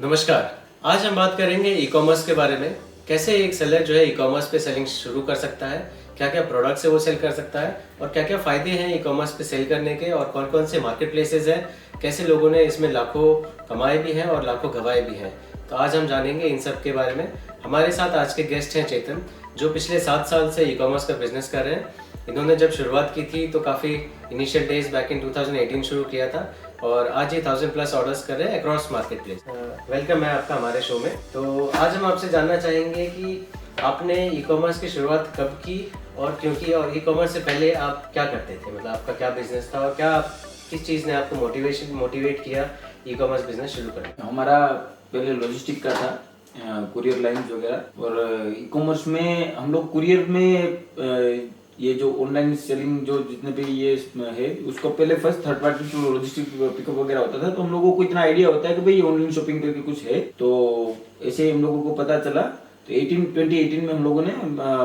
नमस्कार। आज हम बात करेंगे ई कॉमर्स के बारे में। कैसे एक सेलर जो है ई कॉमर्स पे सेलिंग शुरू कर सकता है, क्या क्या प्रोडक्ट से वो सेल कर सकता है और क्या क्या फ़ायदे हैं ई कॉमर्स पे सेल करने के और कौन कौन से मार्केट प्लेसेस हैं, कैसे लोगों ने इसमें लाखों कमाए भी हैं और लाखों गंवाए भी हैं। तो आज हम जानेंगे इन सब के बारे में। हमारे साथ आज के गेस्ट हैं चेतन, जो पिछले 7 साल से ई कॉमर्स का बिजनेस कर रहे हैं। इन्होंने जब शुरुआत की थी तो काफ़ी इनिशियल डेज बैक इन 2018 शुरू किया था और आज ये 1000+ ऑर्डर्स कर रहे हैं अक्रॉस मार्केट प्लेस। वेलकम है आपका हमारे शो में। तो आज हम आपसे जानना चाहेंगे कि आपने ई कॉमर्स की शुरुआत कब की और क्यों की, और ई कॉमर्स से पहले आप क्या करते थे, मतलब आपका क्या बिजनेस था और क्या किस चीज़ ने आपको मोटिवेट किया ई कॉमर्स बिजनेस शुरू करने। हमारा पहले लॉजिस्टिक का था, कुरियर लाइन्स वगैरह, और ई कॉमर्स में हम लोग कुरियर में ये जो ऑनलाइन सेलिंग जो जितने भी ये है उसको पहले फर्स्ट थर्ड पार्टी जो लॉजिस्टिक पिकअप वगैरह होता था, तो हम लोगों को इतना आइडिया होता है कि भाई ऑनलाइन शॉपिंग करके कुछ है। तो ऐसे हम लोगों को पता चला, तो 2018 में हम लोगों ने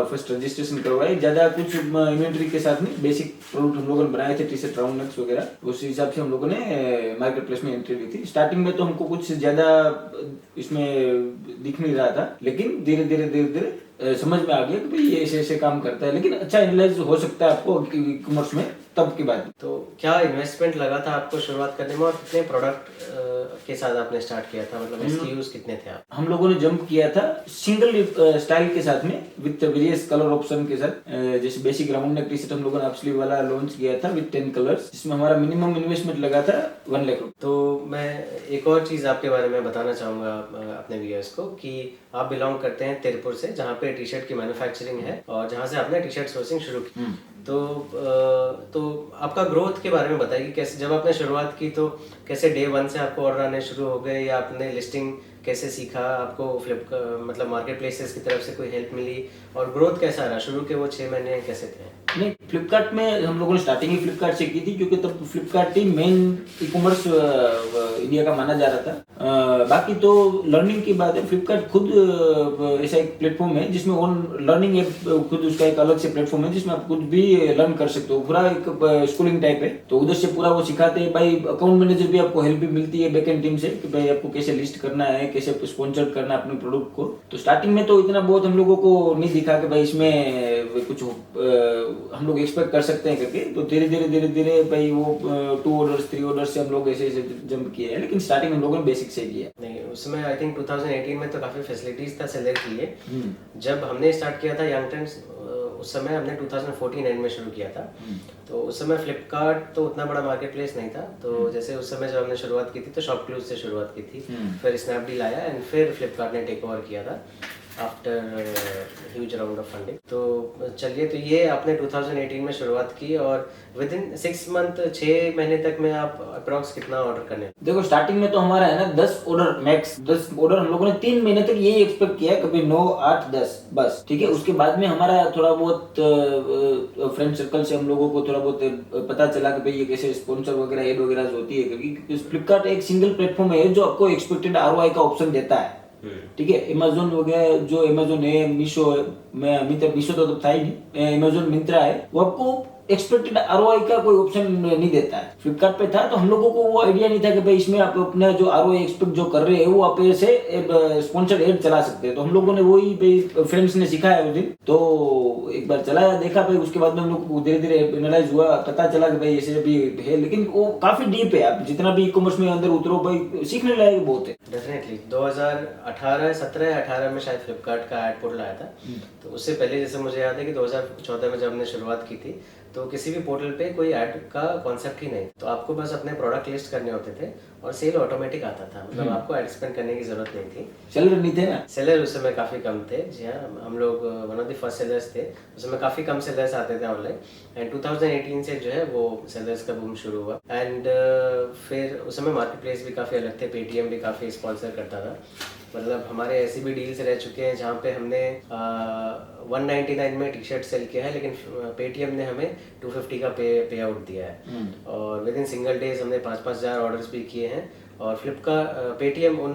फर्स्ट रजिस्ट्रेशन करवाए। ज्यादा कुछ इन्वेंटरी के साथ में बेसिक प्रोडक्ट हम लोगों ने बनाए थे, टी शर्ट, राउंड नेक्स वगैरह। उस हिसाब से हम लोगों ने मार्केट प्लेस में एंट्री ली थी। स्टार्टिंग में तो हमको कुछ ज्यादा इसमें दिख नहीं रहा था, लेकिन धीरे धीरे समझ में आ गया कि भाई ये ऐसे ऐसे काम करता है, लेकिन अच्छा एनालाइज हो सकता है आपको ई कॉमर्स में तब की बात। तो क्या इन्वेस्टमेंट लगा था आपको शुरुआत करने में और कितने प्रोडक्ट के साथ आपने स्टार्ट किया था, मतलब SKUs कितने थे आप? हम लोगों ने जंप किया था सिंगल स्टाइल के साथ में विद वेरियस कलर ऑप्शन के साथ। जैसे basic round neck T shirt हम लोगों ने अपस्लीव वाला लॉन्च किया था विद 10 कलर्स, जिसमें हमारा मिनिमम इन्वेस्टमेंट लगा था 1 लाख रुपए। तो मैं एक और चीज़ आपके बारे में बताना चाहूँगा अपने व्यूअर्स को कि आप बिलोंग करते हैं तिरपुर से, जहाँ पे टी शर्ट की मैन्युफैक्चरिंग है और जहाँ से आपने टी शर्ट सोर्सिंग शुरू की। तो आपका ग्रोथ के बारे में बताइए कि कैसे जब आपने शुरुआत की तो कैसे डे 1 से आपको ऑर्डर आने शुरू हो गए, या आपने लिस्टिंग कैसे सीखा, आपको मतलब मार्केट प्लेसेस की तरफ से कोई हेल्प मिली, और ग्रोथ कैसा रहा, शुरू के वो 6 महीने कैसे थे? नहीं, फ्लिपकार्ट में हम लोगों ने स्टार्टिंग ही फ्लिपकार्ट से की थी, क्योंकि तब फ्लिपकार्ट ही मेन ई कॉमर्स इंडिया का माना जा रहा था। बाकी तो लर्निंग की बात है, फ्लिपकार्ट खुद ऐसा एक प्लेटफॉर्म है जिसमें ऑन लर्निंग ऐप, खुद उसका एक अलग से प्लेटफॉर्म है जिसमें आप कुछ भी लर्न कर सकते हो। पूरा एक स्कूलिंग टाइप है, तो उधर से पूरा वो सिखाते हैं। भाई अकाउंट मैनेजर भी आपको हेल्प भी मिलती है बैकएंड टीम से कि भाई आपको कैसे लिस्ट करना है, कैसे स्पॉन्सर करना है अपने प्रोडक्ट को। तो स्टार्टिंग में तो इतना बहुत हम लोगों को नहीं दिखा कि भाई इसमें कुछ हम लोग एक्सपेक्ट कर सकते हैं करके। तो धीरे धीरे भाई वो 2 ऑर्डर्स 3 ऑर्डर्स से हम लोग ऐसे जंप किए हैं, लेकिन स्टार्टिंग हम लोगों ने बेसिक से किया। नहीं, उसमें आई थिंक 2018 में तो काफ़ी फैसिलिटीज था सेलर के लिए। जब हमने स्टार्ट किया था यंग ट्रेंड्स, उस समय हमने 2014 एंड में शुरू किया था। तो उस समय फ्लिपकार्ट तो उतना बड़ा मार्केट प्लेस नहीं था। तो जैसे उस समय जब हमने शुरुआत की थी तो शॉपक्लूज से शुरुआत की थी, फिर स्नैपडील आया एंड फिर फ्लिपकार्ट ने टेक ओवर किया था after huge round of funding. तो चलिए, तो ये आपने 2018 में शुरुआत की और विद इन 6 मंथ 6 महीने तक में आप अप्रॉक्स कितना ऑर्डर करने? देखो, स्टार्टिंग में तो हमारा है ना 10 ऑर्डर मैक्स, 10 ऑर्डर हम लोगों ने 3 महीने तक यही एक्सपेक्ट किया, कभी 9, 8, 10 बस, ठीक है। उसके बाद में हमारा थोड़ा बहुत फ्रेंड सर्कल से हम लोगों को थोड़ा बहुत पता चला कि भाई ये कैसे स्पॉन्सर वगैरह एड वगैरह होती है, क्योंकि फ्लिपकार्ट एक सिंगल प्लेटफॉर्म है जो आपको एक्सपेक्टेड ROI का ऑप्शन देता है, ठीक है। अमेज़न वगैरह जो अमेज़न है, मीशो है, मैं अभी तक मीशो तो था ही नहीं, अमेज़न मिंत्रा है, वो आपको एक्सपेक्टेड ROI का कोई ऑप्शन नहीं देता है। फ्लिपकार्ट पे था, तो हम लोगों को वो आइडिया नहीं था कि भाई इसमें आप अपना जो ROI एक्सपेक्ट जो कर रहे हैं वो आप ऐसे स्पॉन्सर्ड एड चला सकते हैं। तो हम लोगों ने वही भाई फ्रेंड्स ने सिखाया उस दिन, तो एक बार चलाया, देखा भाई। उसके बाद में हम लोग को धीरे धीरे एनालाइज हुआ, पता चला कि भाई ऐसे भी है, लेकिन वो काफी डीप है। आप जितना भी ई कॉमर्स में अंदर उतरो भाई, सीखने लायक बहुत है। डेफिनेटली 2017-18 में शायद फ्लिपकार्ट का एड पोर्टल आया था। तो उससे पहले जैसे मुझे याद है कि 2014 में जब हमने शुरुआत की थी तो किसी भी पोर्टल पे कोई ऐड का कॉन्सेप्ट ही नहीं, तो आपको बस अपने प्रोडक्ट लिस्ट करने होते थे और सेल ऑटोमेटिक आता था, मतलब आपको एड स्पेंड करने की जरूरत नहीं थी। सेलर नहीं थे ना, सेलर उस समय काफ़ी कम थे। जी हाँ, हम लोग one of the first sellers थे। उस समय काफ़ी कम सेलर्स आते थे ऑनलाइन, एंड 2018 से जो है वो सेलर्स का बूम शुरू हुआ। एंड फिर उस समय मार्केट प्लेस भी काफ़ी अलग थे, पेटीएम भी काफ़ी स्पॉन्सर करता था। मतलब हमारे ऐसे भी डील्स रह चुके हैं जहाँ पे हमने 199 में टी शर्ट सेल किया है, लेकिन पेटीएम ने हमें 250 का पे आउट दिया है। और विद इन सिंगल डेज हमने 5-5 हज़ार ऑर्डर्स भी किए हैं। और फ्लिपकार्ट पेटीएम उन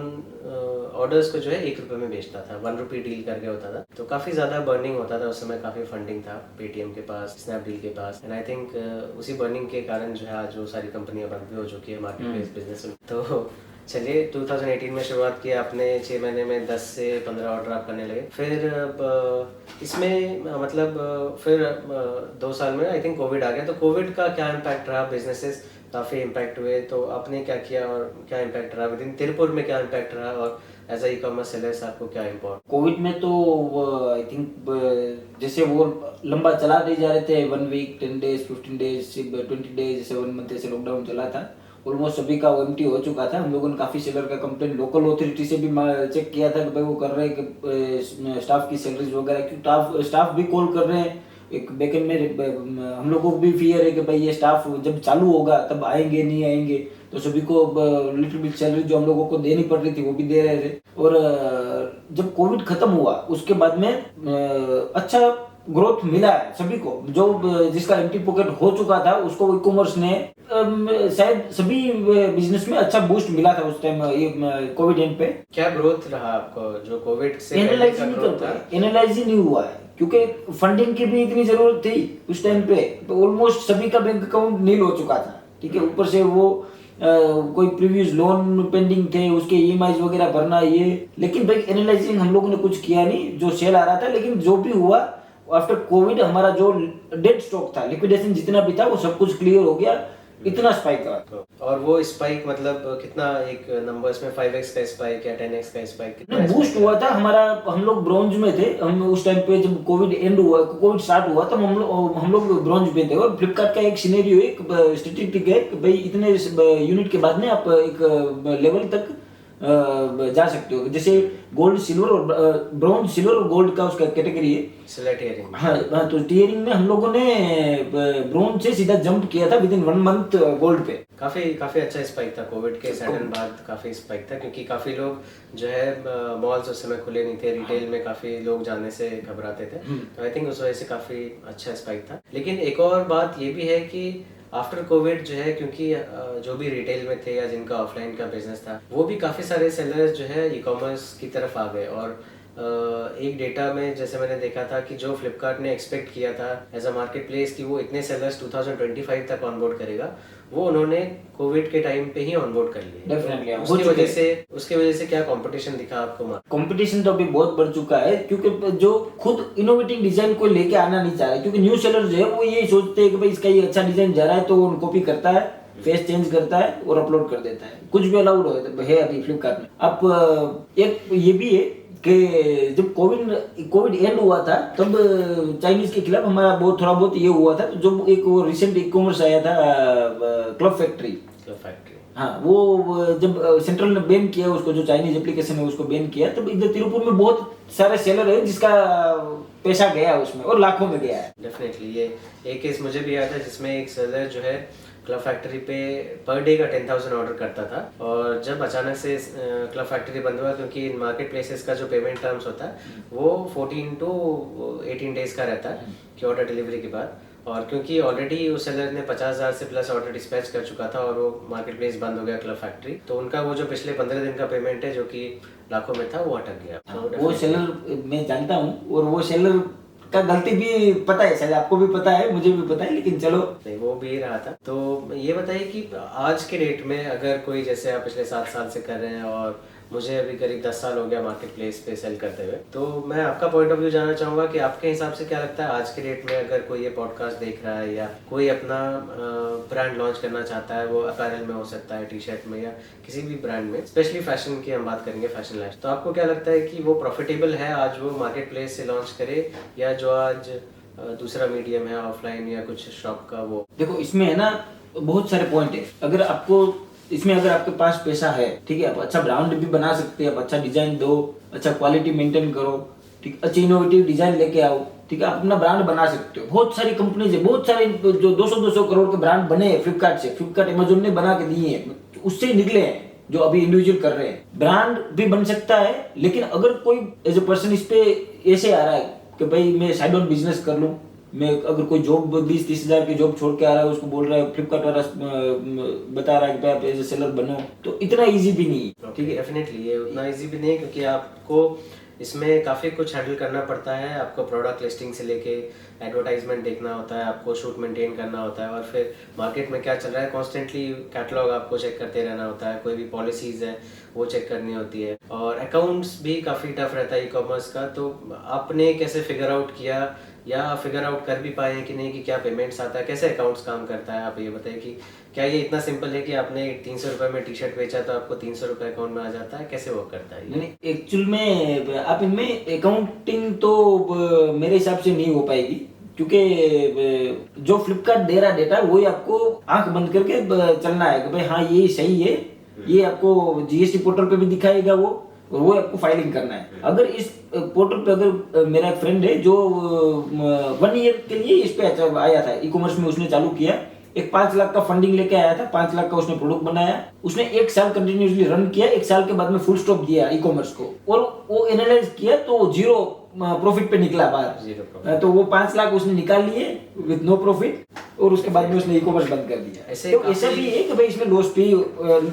ऑर्डर्स को जो है 1 रुपये में बेचता था, 1 रुपये डील करके होता था। तो काफ़ी ज़्यादा बर्निंग होता था उस समय, काफ़ी फंडिंग था पेटीएम के पास, स्नैपडील के पास। एंड आई थिंक उसी बर्निंग के कारण जो है आज वो सारी कंपनियां बंद भी हो चुकी है मार्केट प्लेस बिजनेस में। तो चलिए 2018 में शुरुआत की आपने, 6 महीने में 10 से 15 ऑर्डर आप करने लगे। फिर इसमें मतलब फिर 2 साल में आई थिंक कोविड आ गया। तो कोविड का क्या इम्पैक्ट रहा? बिजनेसेस काफ़ी इम्पैक्ट हुए, तो आपने क्या किया और क्या इम्पैक्ट रहा? विद इन तिरुपुर में क्या इम्पैक्ट रहा, और एज ई कॉमर्स सेलर्स आपको क्या इम्पोर्ट? कोविड में तो आई थिंक जैसे वो लंबा चलाते जा रहे थे, 1 वीक, 10 डेज, 15 डेज, 20 डेज, जैसे 1 मंथ ऐसे लॉकडाउन चला था। ऑलमोस्ट सभी का एम्प्टी हो चुका था। हम लोगों ने काफी सेलर का कंप्लेंट लोकल अथॉरिटी से भी चेक किया था कि भाई वो कर रहे हैं कि स्टाफ की सैलरीज वगैरह, क्योंकि स्टाफ भी कॉल कर रहे हैं। एक बैकएंड में हम लोगों को भी फियर है कि भाई ये स्टाफ जब चालू होगा तब आएंगे नहीं आएंगे, तो सभी को लिटिल बिट सैलरी जो हम लोगों को देनी पड़ रही थी वो भी दे रहे थे। और जब कोविड खत्म हुआ उसके बाद में अच्छा ग्रोथ मिला है सभी को। जो जिसका एम्प्टी पॉकेट हो चुका था उसको ई कॉमर्स ने शायद सभी बिजनेस में अच्छा बूस्ट मिला था उस टाइम कोविड एंड पे। क्या ग्रोथ रहा आपको जो कोविड से एनालाइज नहीं करता है, एनालाइज ही नहीं हुआ है, क्योंकि फंडिंग की भी इतनी जरूरत थी उस टाइम पे। तो ऑलमोस्ट सभी का बैंक अकाउंट नील हो चुका था, ठीक है। ऊपर से वो कोई प्रीवियस लोन पेंडिंग थे, उसके ईएमआई वगैरह भरना ये। लेकिन भाई एनालाइजिंग हम लोगों ने कुछ किया नहीं, जो सेल आ रहा था। लेकिन जो भी हुआ आफ्टर कोविड, हमारा जो डेड स्टॉक था, लिक्विडेशन जितना भी था वो सब कुछ क्लियर हो गया। इतना स्पाइक था। और वो स्पाइक मतलब कितना, एक नंबर्स में 5x का स्पाइक या 10x का स्पाइक कितना बूस्ट हुआ था हमारा? हम लोग ब्रॉन्ज में थे। हम उस टाइम पे जब कोविड एंड हुआ, कोविड स्टार्ट हुआ तब हम लोग ब्रॉन्ज में थे। और फ्लिपकार्ट का एक सिनेरियो, एक स्टैटिस्टिक है कि भाई इतने यूनिट के बाद में आप एक लेवल तक जा सकते हो। जैसे गोल्ड, सिल्वर और ब्रॉन्ज, सिल्वर और गोल्ड का उसका कैटेगरी है। टियरिंग। हाँ, तो टियरिंग में हम लोगों ने ब्रॉन्ज से सीधा जंप किया था विद इन 1 मंथ गोल्ड पे। काफी अच्छा स्पाइक था कोविड के सडन बाद, काफी स्पाइक था, क्योंकि काफी लोग जो है मॉल्स उस समय खुले नहीं थे, रिटेल में काफी लोग जाने से घबराते थे। तो आई थिंक उस वजह से काफी अच्छा स्पाइक था। लेकिन एक और बात ये भी है कि आफ्टर कोविड जो है, क्योंकि जो भी रिटेल में थे या जिनका ऑफलाइन का बिजनेस था, वो भी काफी सारे सेलर्स जो है ई कॉमर्स की तरफ आ गए। और एक डेटा में जैसे मैंने देखा था कि जो फ्लिपकार्ट ने एक्सपेक्ट किया था एज अ मार्केट प्लेस कि वो इतने सेलर्स 2025 तक ऑनबोर्ड करेगा, वो उन्होंने कोविड के टाइम पे ही ऑनबोर्ड कर लिए। डेफिनेटली उसकी वजह से क्या कंपटीशन दिखा आपको? कंपटीशन तो अभी बहुत बढ़ चुका है, क्योंकि जो खुद इनोवेटिव डिजाइन को लेके आना नहीं चाह रहे। क्योंकि न्यू सेलर जो है वो यही सोचते हैं कि भाई इसका ये अच्छा डिजाइन जा रहा है तो वो कॉपी करता है, फेस चेंज करता है और अपलोड कर देता है। कुछ भी अलाउड है अभी फ्लिपकार्ट में। अब एक ये भी है कि जब कोविड एंड हुआ था तब चाइनीज के खिलाफ हमारा थोड़ा बहुत ये हुआ था। जो एक वो रिसेंट ई कॉमर्स आया था, क्लब फैक्ट्री। हाँ, वो जब सेंट्रल ने बैन किया उसको, जो चाइनीज एप्लीकेशन है उसको बैन किया, तब इधर तिरुपुर में बहुत सारे सेलर है जिसका पैसा गया उसमें, और लाखों में गया है। डेफिनेटली ये एक केस मुझे भी याद है जिसमें एक सेलर जो है क्लब फैक्ट्री पे पर डे का 10,000 ऑर्डर करता था। और जब अचानक से क्लब फैक्ट्री बंद हुआ, क्योंकि मार्केट प्लेसेस का जो पेमेंट टर्म्स होता है वो 14 to 18 डेज का रहता है कि ऑर्डर डिलीवरी के बाद। और क्योंकि ऑलरेडी उस सेलर ने 50,000 से प्लस ऑर्डर डिस्पैच कर चुका था और वो मार्केट प्लेस बंद हो गया क्लब फैक्ट्री, तो उनका वो जो पिछले 15 दिन का पेमेंट है जो कि लाखों में था वो अटक गया। तो वो सेलर मैं जानता हूँ, और वो सेलर का गलती भी पता है, शायद आपको भी पता है, मुझे भी पता है, लेकिन चलो नहीं, वो भी रहा था। तो ये बताइए कि आज के डेट में अगर कोई, जैसे आप पिछले 7 साल से कर रहे हैं और मुझे अभी करीब 10 साल हो गया मार्केट प्लेस पे सेल करते हुए, तो मैं आपका पॉइंट ऑफ व्यू जानना चाहूंगा कि आपके हिसाब से क्या लगता है आज के डेट में अगर कोई ये पॉडकास्ट देख रहा है या कोई अपना ब्रांड लॉन्च करना चाहता है, वो अपैरल में हो सकता है, टी शर्ट में या किसी भी ब्रांड में, स्पेशली फैशन की हम बात करेंगे, फैशन लाइफ, तो आपको क्या लगता है कि वो प्रॉफिटेबल है आज वो मार्केट प्लेस से लॉन्च करे, या जो आज दूसरा मीडियम है ऑफलाइन या कुछ शॉप का? वो देखो, इसमें है ना बहुत सारे पॉइंट है। अगर आपके पास पैसा है, ठीक है, आप अच्छा ब्रांड भी बना सकते हैं, आप अच्छा डिजाइन दो, अच्छा क्वालिटी मेंटेन करो, ठीक, अच्छी इनोवेटिव डिजाइन लेके आओ, ठीक है, आप अपना ब्रांड बना सकते हो। बहुत सारी कंपनीज है, बहुत सारे जो 200 करोड़ के ब्रांड बने हैं फ्लिपकार्ट, अमेजोन ने बना के दिए हैं, उससे ही निकले हैं जो अभी इंडिविजुअल कर रहे हैं। ब्रांड भी बन सकता है, लेकिन अगर कोई एज ए पर्सन इस पे ऐसे आ रहा है कि भाई मैं साइड ऑन बिजनेस कर लूं, मैं अगर कोई जॉब 20-30 हजार की जॉब छोड़ के आ रहा है, उसको बोल रहा है, फ्लिपकार्ट वाला बता रहा है कि आप एज ए सेलर बनो, तो इतना इजी भी नहीं है। ठीक है, डेफिनेटली ये उतना इजी भी नहीं है, क्योंकि आपको इसमें काफ़ी कुछ हैंडल करना पड़ता है। आपको प्रोडक्ट लिस्टिंग से लेके एडवर्टाइजमेंट देखना होता है, आपको शूट मेंटेन करना होता है, और फिर मार्केट में क्या चल रहा है कॉन्स्टेंटली कैटलॉग आपको चेक करते रहना होता है, कोई भी पॉलिसीज़ है वो चेक करनी होती है, और अकाउंट्स भी काफ़ी टफ रहता है ई कॉमर्स का। तो आपने कैसे फिगर आउट किया, या फिगर आउट कर भी पाए कि नहीं, कि क्या पेमेंट्स आता है, कैसे अकाउंट्स काम करता है? आप ये बताइए कि क्या ये इतना सिंपल है कि आपने 300 रुपये में टी शर्ट बेचा तो आपको 300 रुपये अकाउंट में आ जाता है? कैसे वर्क करता है ये? नहीं, एक्चुअल में आप इनमें अकाउंटिंग तो मेरे हिसाब से नहीं हो पाएगी, क्योंकि जो फ्लिपकार्ट दे रहा डेटा वही आपको आंख बंद करके चलना है कि भाई हाँ ये सही है, ये आपको जीएसटी पोर्टल पे भी दिखाएगा वो, और वो आपको फाइलिंग करना है। अगर इस पोर्टल पे अगर मेरा एक फ्रेंड है जो 1 ईयर के लिए इस पे आया था, ई कॉमर्स में उसने चालू किया, एक 5 लाख का फंडिंग लेके आया था, 5 लाख का उसने प्रोडक्ट बनाया, उसने 1 साल कंटिन्यूसली रन किया, 1 साल के बाद में फुल स्टॉप दिया ई कॉमर्स को, और वो एनालाइज किया तो 0 प्रॉफिट पे निकला बाहर। तो वो 5 लाख उसने निकाल लिए विद नो प्रॉफिट, और उसके बाद में उसने ई कॉमर्स बंद कर दिया। तो ऐसा भी है कि भाई इसमें लॉस भी,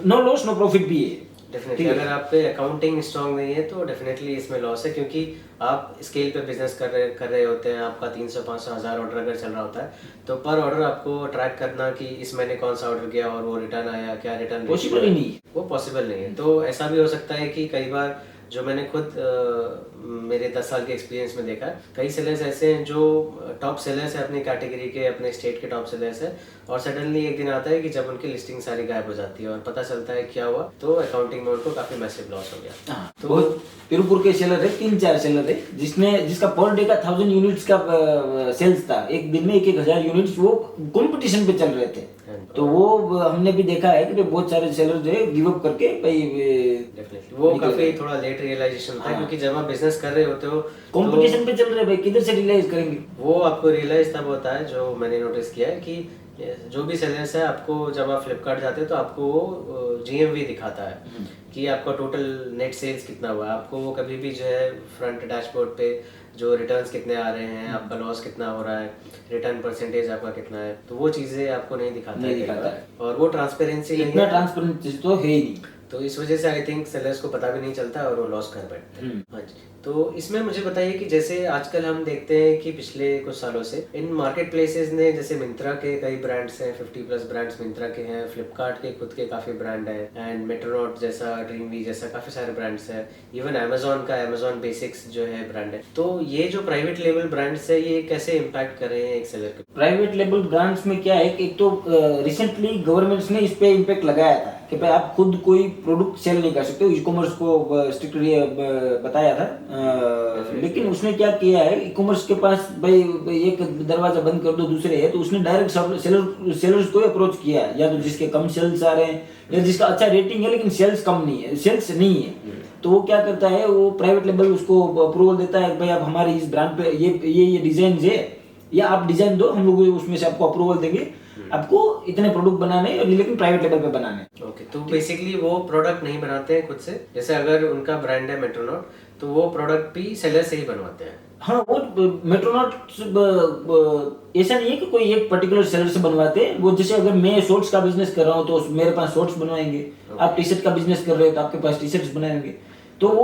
नो लॉस नो प्रॉफिट भी है। डेफिनेटली अगर आप पे अकाउंटिंग स्ट्रांग नहीं है तो डेफिनेटली इसमें लॉस है, क्योंकि आप स्केल पे बिजनेस कर रहे होते हैं। आपका 300, 500, 1000 ऑर्डर अगर चल रहा होता है तो पर ऑर्डर आपको ट्रैक करना कि इस महीने कौन सा ऑर्डर गया और वो रिटर्न आया, क्या रिटर्न पॉसिबल ही नहीं, वो पॉसिबल नहीं है। तो ऐसा भी हो सकता है कि कई बार, जो मैंने खुद मेरे 10 साल के एक्सपीरियंस में देखा, कई सेलर्स ऐसे हैं जो टॉप सेलर्स है अपनी कैटेगरी के, अपने स्टेट के टॉप सेलर्स है, और सडनली एक दिन आता है कि जब उनकी लिस्टिंग सारी गायब हो जाती है और पता चलता है क्या हुआ, तो अकाउंटिंग में उनको काफी मैसिव लॉस हो गया। तो तिरुपुर के सेलर है, 3-4 सेलर है जिसका पर डे का 1000 यूनिट्स का सेल्स था, एक दिन में 1,000 यूनिट्स वो कंपटीशन पे चल रहे थे। तो वो हमने भी देखा है कि बहुत सारे सेलर जो है गिव अप करके भाई, डेफिनेटली वो काफी थोड़ा लेट रियलाइजेशन होता है, क्योंकि जब आप बिजनेस कर रहे होते हो कंपटीशन पे चल रहे भाई, किधर से रियलाइज करेंगे? वो आपको रियलाइज तब होता है, जो मैंने नोटिस किया है कि जो भी सेलर्स है, आपको जब आप फ्लिपकार्ट जाते हो तो आपको वो जीएमवी दिखाता है कि आपका टोटल नेट सेल्स कितना हुआ है। आपको वो कभी भी जो है फ्रंट डैशबोर्ड पे जो रिटर्न्स कितने आ रहे हैं, आपका लॉस कितना हो रहा है, रिटर्न परसेंटेज आपका कितना है, तो वो चीजें आपको नहीं दिखाता है। और वो ट्रांसपेरेंसी नहीं है, इतना ट्रांसपेरेंसी तो है ही नहीं, तो इस वजह से आई थिंक सेलर्स को पता भी नहीं चलता और वो लॉस कर बैठते हैं। हाँ जी। तो इसमें मुझे बताइए कि जैसे आजकल हम देखते हैं कि पिछले कुछ सालों से इन मार्केट प्लेसेस ने, जैसे मिंत्रा के कई ब्रांड्स हैं, 50+ ब्रांड्स मिंत्रा के हैं, फ्लिपकार्ट के खुद के काफी ब्रांड हैं, एंड मेट्रोनॉट जैसा, ड्रीमवी जैसा काफी सारे ब्रांड्स हैं, इवन अमेजोन का अमेजोन बेसिक्स जो है ब्रांड है। तो ये जो प्राइवेट लेवल ब्रांड्स है, ये कैसे इम्पैक्ट कर रहे हैं एक सेलर के? प्राइवेट लेवल ब्रांड्स में क्या है कि एक तो रिसेंटली गवर्नमेंट ने इस पे इम्पैक्ट लगाया था कि भाई आप खुद कोई प्रोडक्ट सेल नहीं कर सकते हो, ई कॉमर्स को स्ट्रिक्टली बताया था। लेकिन उसने क्या किया है, ई कॉमर्स के पास भाई एक दरवाजा बंद कर दो, दूसरे है, तो उसने डायरेक्ट सेलर्स को अप्रोच किया, या तो जिसके कम सेल्स आ रहे हैं या जिसका अच्छा रेटिंग है लेकिन सेल्स कम नहीं है, सेल्स नहीं है, तो वो क्या करता है, वो प्राइवेट लेवल उसको अप्रूवल देता है, भाई आप हमारे इस ब्रांड पे ये डिजाइन है, या आप डिजाइन दो, हम लोग उसमें से आपको अप्रूवल देंगे, आपको इतने प्रोडक्ट बनाने हैं, लेकिन प्राइवेट लेवल पे बनाने। ओके, तो बेसिकली वो प्रोडक्ट नहीं बनाते हैं खुद से, जैसे अगर उनका ब्रांड है मेट्रोनॉट, तो वो प्रोडक्ट भी सेलर से ही बनवाते हैं। हाँ, वो मेट्रोनॉट ऐसा नहीं है कि कोई एक पर्टिकुलर सेलर से बनवाते हैं। वो जैसे अगर मैं शॉर्ट्स का बिजनेस कर रहा हूँ तो मेरे पास शॉर्ट्स बनवाएंगे, आप टी शर्ट का बिजनेस कर रहे हो तो आपके पास टी शर्ट्स बनाएंगे। तो वो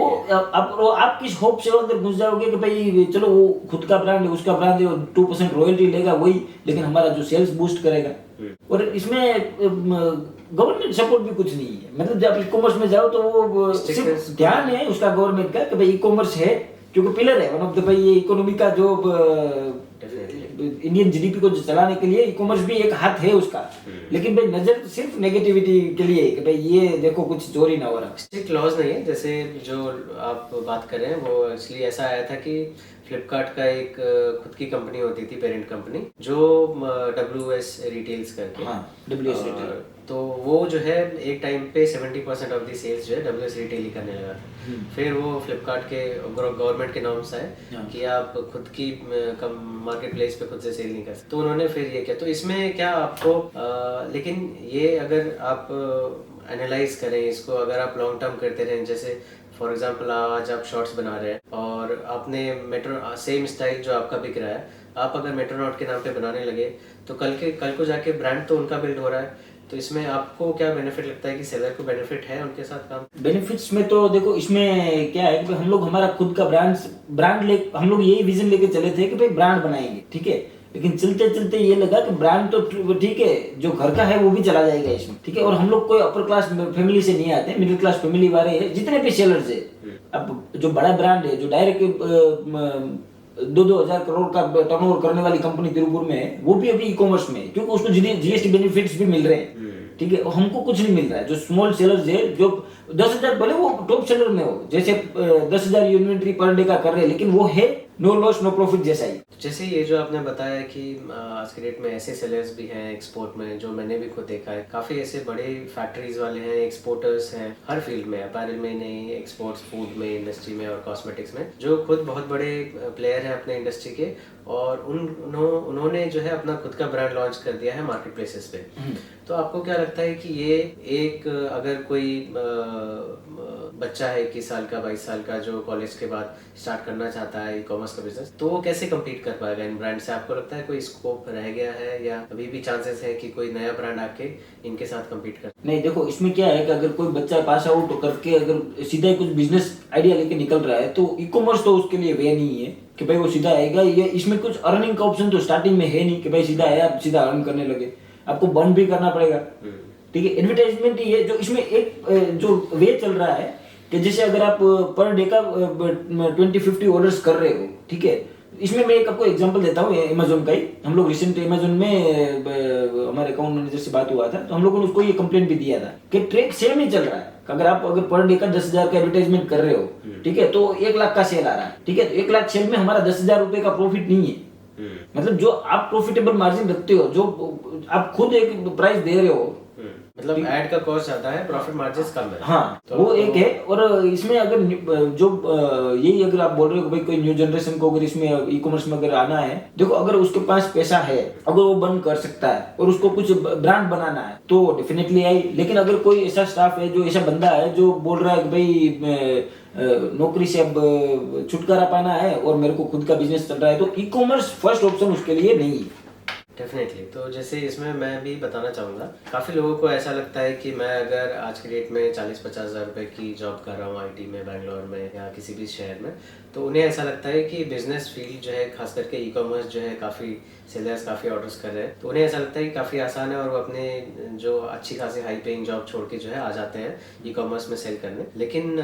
आप किस होप से अंदर घुस जाओगे कि भाई चलो वो खुद का ब्रांड है, उसका ब्रांड है, 2% रॉयल्टी लेगा वही, लेकिन हमारा जो सेल्स बूस्ट करेगा। और इसमें गवर्नमेंट सपोर्ट भी कुछ नहीं है, मतलब जब ई कॉमर्स में जाओ तो वो सिर्फ ध्यान है उसका गवर्नमेंट का कि भाई ई कॉमर्स है, क्योंकि पिलर है, वन ऑफ द भाई ये इकोनॉमी का जो इंडियन जीडीपी को चलाने के लिए ई कॉमर्स भी एक हाथ है उसका। लेकिन भाई नजर सिर्फ नेगेटिविटी के लिए है कि भाई ये देखो कुछ चोरी ना हो रहा। स्ट्रिक्ट लॉज नहीं है, जैसे जो आप बात कर रहे हैं वो एक्चुअली ऐसा आया था कि फ्लिपकार्ट का एक खुद की कंपनी होती थी, पेरेंट कंपनी, जो WS रिटेल्स करके, WS रिटेल, तो वो जो है एक टाइम पे 70% ऑफ दी सेल्स जो है WS रिटेल ही करने लगा था। फिर वो फ्लिपकार्ट के गवर्नमेंट के नॉर्म्स आए कि आप खुद की मार्केट प्लेस पे खुद से सेल नहीं कर सकते, तो उन्होंने फिर ये किया। तो इसमें क्या आपको लेकिन ये अगर आप एनालाइज करें इसको, अगर आप लॉन्ग टर्म करते रहें, जैसे फॉर एग्जांपल आज आप शॉर्ट्स बना रहे हैं और आपने सेम स्टाइल जो आपका बिक रहा है, आप अगर मेट्रोनॉट के नाम पे बनाने लगे तो कल को जाके ब्रांड तो उनका बिल्ड हो रहा है, तो इसमें आपको क्या बेनिफिट लगता है कि सेलर को बेनिफिट है उनके साथ काम? बेनिफिट्स में तो देखो, इसमें क्या है कि भाई हम लोग हमारा खुद का हम लोग यही विजन लेके चले थे कि भाई ब्रांड बनाएंगे, ठीक है। लेकिन चलते चलते ये लगा कि ब्रांड तो ठीक है, जो घर का है वो भी चला जाएगा इसमें, ठीक है। और हम लोग कोई अपर क्लास फैमिली से नहीं आते, मिडिल क्लास फैमिली वाले हैं जितने भी सेलर्स है। अब जो बड़ा ब्रांड है, जो डायरेक्ट 2-2 हजार करोड़ का टर्नओवर करने वाली कंपनी तिरुपुर में है, वो भी अभी ई कॉमर्स में है, क्योंकि उसको जीएसटी बेनिफिट्स भी मिल रहे हैं, ठीक है। हमको कुछ नहीं मिल रहा है। जो स्मॉल सेलर्स है, जो 10,000, भले वो टॉप सेलर में हो, जैसे 10,000 इन्वेंट्री पर डे का कर रहे हैं, लेकिन वो है नो लॉस नो प्रॉफिट जैसा ही। जैसे ये जो आपने बताया कि आज के डेट में ऐसे सेलर्स भी हैं एक्सपोर्ट में, जो मैंने भी खुद देखा है, काफ़ी ऐसे बड़े फैक्ट्रीज वाले हैं, एक्सपोर्टर्स हैं हर फील्ड में, अपैरल में नहीं, एक्सपोर्ट्स, फूड में, इंडस्ट्री में और कॉस्मेटिक्स में, जो खुद बहुत बड़े प्लेयर हैं अपने इंडस्ट्री के। और उन्होंने जो है अपना खुद का ब्रांड लॉन्च कर दिया है मार्केट प्लेसेस पे। तो आपको क्या लगता है कि ये एक, अगर कोई बच्चा है 21 साल का, 22 साल का, जो कॉलेज के बाद स्टार्ट करना चाहता है ई कॉमर्स का बिजनेस, तो वो कैसे कम्पीट कर पाएगा इन ब्रांड से? आपको लगता है कोई स्कोप रह गया है, या अभी भी चांसेस है कि कोई नया ब्रांड आके इनके साथ कम्पीट कर? नहीं, देखो इसमें क्या है कि अगर कोई बच्चा पास आउट करके अगर सीधा ही कुछ बिजनेस आइडिया लेके निकल रहा है, तो ई कॉमर्स तो उसके लिए वे नहीं है कि भाई वो सीधा आएगा। ये इसमें कुछ अर्निंग का ऑप्शन तो स्टार्टिंग में है नहीं कि भाई सीधा आया आप सीधा अर्न करने लगे, आपको बर्न भी करना पड़ेगा, ठीक है। एडवर्टाइजमेंट ही है जो इसमें एक जो वे चल रहा है कि जैसे अगर आप पर डे का 20-50 ऑर्डर्स कर रहे हो, ठीक है। इसमें मैं एक आपको एग्जांपल देता हूँ अमेजोन का ही। हम लोग रिसेंट अमेजोन में हमारे अकाउंट मैनेजर से बात हुआ था, तो हम लोगों ने उसको ये कंप्लेंट भी दिया था कि ट्रैक सेम ही चल रहा है। अगर पर डे का 10,000 का एडवर्टाइजमेंट कर रहे हो, ठीक है, तो 1 लाख का सेल आ रहा है, ठीक है। तो 1 लाख सेल में हमारा 10,000 रुपए का प्रॉफिट नहीं है। मतलब जो आप प्रॉफिटेबल मार्जिन रखते हो, जो आप खुद एक प्राइस दे रहे हो, मतलब ऐड का कॉस्ट ज्यादा है, प्रॉफिट मार्जिन कम है। हाँ, तो वो एक है। और इसमें अगर जो यही अगर आप बोल रहे हो भाई कोई न्यू जनरेशन को अगर इसमें ई कॉमर्स में अगर आना है, देखो अगर उसके पास पैसा है, अगर वो बन कर सकता है और उसको कुछ ब्रांड बनाना है, तो डेफिनेटली आई। लेकिन अगर कोई ऐसा स्टाफ है, जो ऐसा बंदा है जो बोल रहा है कि भाई नौकरी से अब छुटकारा पाना है और मेरे को खुद का बिजनेस चल रहा है, तो ई कॉमर्स फर्स्ट ऑप्शन उसके लिए नहीं है। डेफिनेटली। तो जैसे इसमें मैं भी बताना चाहूँगा, काफ़ी लोगों को ऐसा लगता है कि मैं अगर आज की डेट में 40-50 हज़ार रुपये की जॉब कर रहा हूँ आईटी में, बैंगलोर में या किसी भी शहर में, तो उन्हें ऐसा लगता है कि बिजनेस फील्ड जो है, खास करके ई कॉमर्स जो है, काफ़ी सेलर्स काफ़ी ऑर्डर्स कर रहे हैं, तो उन्हें ऐसा लगता है कि काफ़ी आसान है और वो अपने जो अच्छी खासी हाई पेइंग जॉब छोड़ के जो है आ जाते हैं ई कॉमर्स में सेल करने। लेकिन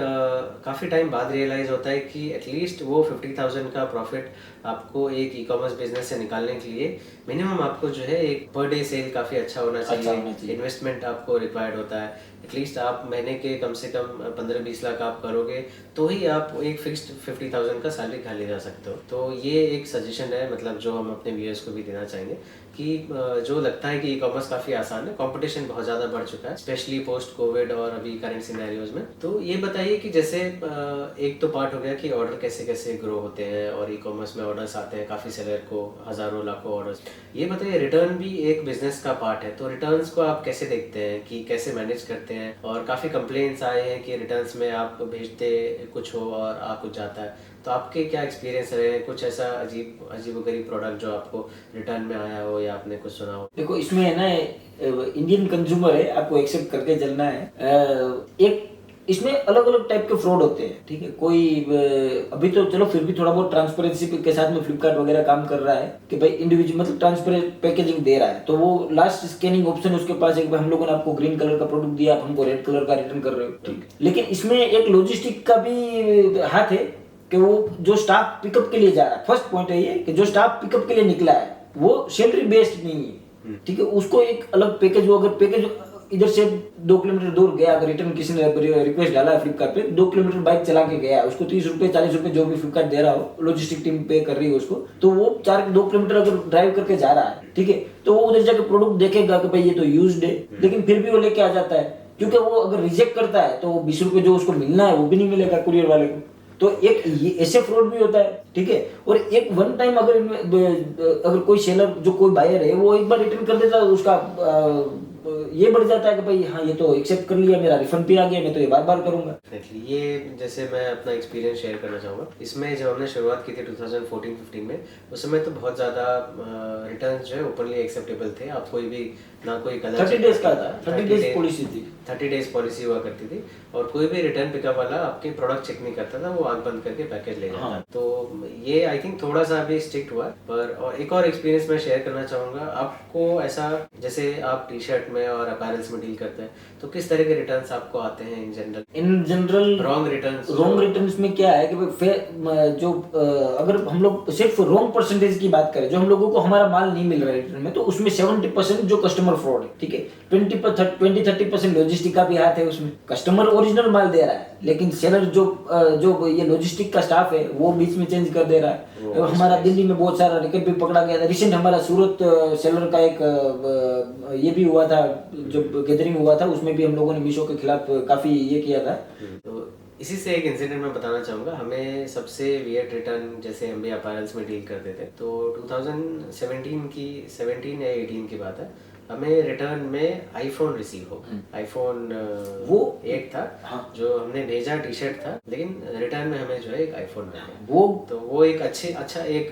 काफ़ी टाइम बाद रियलाइज़ होता है कि एटलीस्ट वो 50,000 का प्रॉफिट आपको एक ई कॉमर्स बिजनेस से निकालने के लिए मिनिमम आपको जो है एक पर डे सेल काफ़ी अच्छा होना चाहिए। इन्वेस्टमेंट आपको रिक्वायर्ड होता है। एटलीस्ट आप महीने के कम से कम 15-20 लाख आप करोगे तो ही आप एक फिक्स्ड 50,000 का सैलरी खा ले जा सकते हो। तो ये एक सजेशन है, मतलब जो हम अपने व्यूअर्स को भी देना चाहेंगे कि जो लगता है कि ई कॉमर्स काफ़ी आसान है, कंपटीशन बहुत ज़्यादा बढ़ चुका है, स्पेशली पोस्ट कोविड और अभी करंट सिनेरियोज में। तो ये बताइए कि जैसे एक तो पार्ट हो गया कि ऑर्डर कैसे कैसे ग्रो होते हैं और ई कॉमर्स में ऑर्डर्स आते हैं काफ़ी सेलर को, हज़ारों लाखों ऑर्डर्स। ये बताइए रिटर्न भी एक बिजनेस का पार्ट है, तो रिटर्न्स को आप कैसे देखते हैं कि कैसे मैनेज करते हैं? और काफ़ी कंप्लेंट्स आए हैं कि रिटर्न्स में आप भेजते कुछ हो और आ कुछ जाता है, तो आपके क्या एक्सपीरियंस रहे? कुछ ऐसा अजीबोगरीब प्रोडक्ट जो आपको रिटर्न में आया हो या आपने कुछ सुना हो? देखो इसमें है ना, इंडियन कंज्यूमर है, आपको एक्सेप्ट करके चलना है। एक इसमें अलग अलग टाइप के फ्रॉड होते हैं, ठीक है। कोई अभी तो चलो फिर भी थोड़ा बहुत ट्रांसपेरेंसी के साथ में फ्लिपकार्ट वगैरह काम कर रहा है कि भाई इंडिविजुअल मतलब ट्रांसपेरेंट पैकेजिंग दे रहा है, तो वो लास्ट स्कैनिंग ऑप्शन उसके पास है कि हम लोगों ने आपको ग्रीन कलर का प्रोडक्ट दिया, आप हमको रेड कलर का रिटर्न कर रहे हो, ठीक। लेकिन इसमें एक लॉजिस्टिक का भी हाथ है कि वो जो स्टाफ पिकअप के लिए जा रहा है, फर्स्ट पॉइंट है ये कि जो स्टाफ पिकअप के लिए निकला है वो सैलरी बेस्ड नहीं है, ठीक है। उसको एक अलग पैकेज, वो अगर पैकेज इधर से 2 किलोमीटर दूर गया, अगर रिटर्न किसी ने रिक्वेस्ट डाला है फ्लिपकार्ट पे, 2 किलोमीटर बाइक चला के गया, उसको 30 रुपए 40 रुपए जो भी फ्लिपकार्ट दे रहा हो, लॉजिस्टिक टीम पे कर रही है उसको, तो वो 2 किलोमीटर अगर ड्राइव करके जा रहा है, ठीक है, तो वो उधर जाकर प्रोडक्ट देखेगा कि भाई ये तो यूज्ड है, लेकिन फिर भी वो लेके आ जाता है, क्योंकि वो अगर रिजेक्ट करता है तो 20 रुपए जो उसको मिलना है वो भी नहीं मिलेगा कुरियर वाले को। तो एक ये ऐसे फ्रॉड भी होता है, ठीक है। और एक वन टाइम अगर कोई सेलर जो कोई बायर है वो एक बार रिटर्न कर देता है, उसका ये बढ़ जाता है कि भाई हाँ ये तो एक्सेप्ट कर लिया, मेरा रिफंड भी आ गया, मैं तो ये बार बार करूंगा। ये जैसे मैं अपना एक्सपीरियंस शेयर करना चाहूँगा इसमें, जब हमने शुरुआत की थी 2014-15 में, उस समय तो बहुत ज़्यादा रिटर्न जो है ओपनली एक्सेप्टेबल थे। आप कोई भी ना कोई कलर 30 डेज का था, 30 डेज पॉलिसी थी। 30 डेज पॉलिसी हुआ करती थी और कोई भी रिटर्न पिकअप वाला आपके प्रोडक्ट चेक नहीं करता था, वो आंख बंद करके पैकेज ले जाता। हाँ। तो ये आई थिंक थोड़ा सा अभी स्ट्रिक्ट हुआ पर। और एक और एक्सपीरियंस मैं शेयर करना चाहूँगा आपको, ऐसा जैसे आप टी शर्ट में और अपैरल्स में डील करते हैं तो किस तरह के रिटर्न्स आपको आते हैं इन जनरल? रॉन्ग रिटर्न्स में क्या है कि जो अगर हम लोग सिर्फ रॉन्ग परसेंटेज की बात करें, जो हम लोगों को हमारा माल नहीं मिल रहा है रिटर्न में, तो उसमें 70% जो कस्टमर फ्रॉड है, ठीक है, 20-30% लॉजिस्टिक का भी हाथ है उसमें। कस्टमर ओरिजिनल माल दे रहा है लेकिन सेलर जो ये लॉजिस्टिक का स्टाफ है वो बीच में चेंज कर दे रहा है। तो हमारा दिल्ली में बहुत सारा रिकॉर्ड भी पकड़ा गया था। रिसेंट हमारा सूरत सेलर का एक ये भी हुआ था, जो गैदरिंग हुआ था, उसमें भी हम लोगों ने मीशो के खिलाफ काफी ये किया था। तो इसी से एक इंसिडेंट मैं बताना चाहूँगा। हमें सबसे वियर्ड रिटर्न, जैसे हम भी अपैरल्स में डील करते थे, तो 2017 या 18 की बात है, हमें रिटर्न में आईफोन रिसीव हो। आईफोन वो 8 था। हाँ। जो हमने भेजा टी शर्ट था, लेकिन रिटर्न में हमें जो है एक आईफोन मिला। वो एक अच्छा एक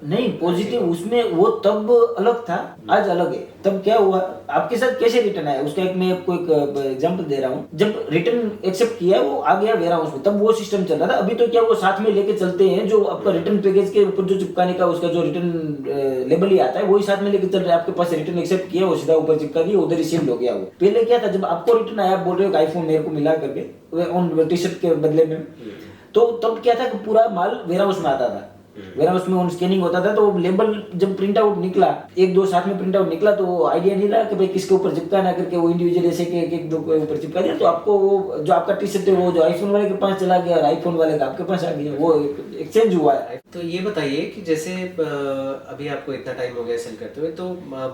नहीं पॉजिटिव उसमें वो तब अलग था, आज अलग है। तब क्या हुआ, आपके साथ कैसे रिटर्न आया उसका मैं आपको एक एग्जांपल दे रहा हूँ। जब रिटर्न एक्सेप्ट किया वो आ गया वेयर हाउस में, तब वो सिस्टम चल रहा था। अभी तो क्या वो साथ में लेके चलते हैं, जो आपका रिटर्न पैकेज के ऊपर जो चिपकाने का उसका जो रिटर्न लेबल ही आता है वही साथ में लेके चल रहा है। आपके पास रिटर्न एक्सेप्ट किया, वो सीधा ऊपर चिपका दिया, उधर ही सेंड हो गया। वो पहले क्या था, जब आपको रिटर्न आया, बोल रहे हो आईफोन मेरे को मिला करके ऑन टी शर्ट के बदले में, तो तब क्या था कि पूरा माल वेयर हाउस में आता था। वेयर हाउस में स्कैनिंग होता था, तो लेबल जब प्रिंट आउट निकला, एक दो साथ में प्रिंट आउट निकला, तो आइडिया नहीं रहा कि भाई किसके ऊपर चिपकाना करके, वो इंडिविजुअल ऐसे के एक दो के ऊपर चिपका दिया, तो आपको वो जो आपका टी शर्ट है वो जो आईफोन वाले के पास चला गया और आईफोन वाले का आपके पास आ गया, वो एक्सचेंज हुआ है। तो ये बताइए कि जैसे अभी आपको इतना टाइम हो गया सेल करते हुए, तो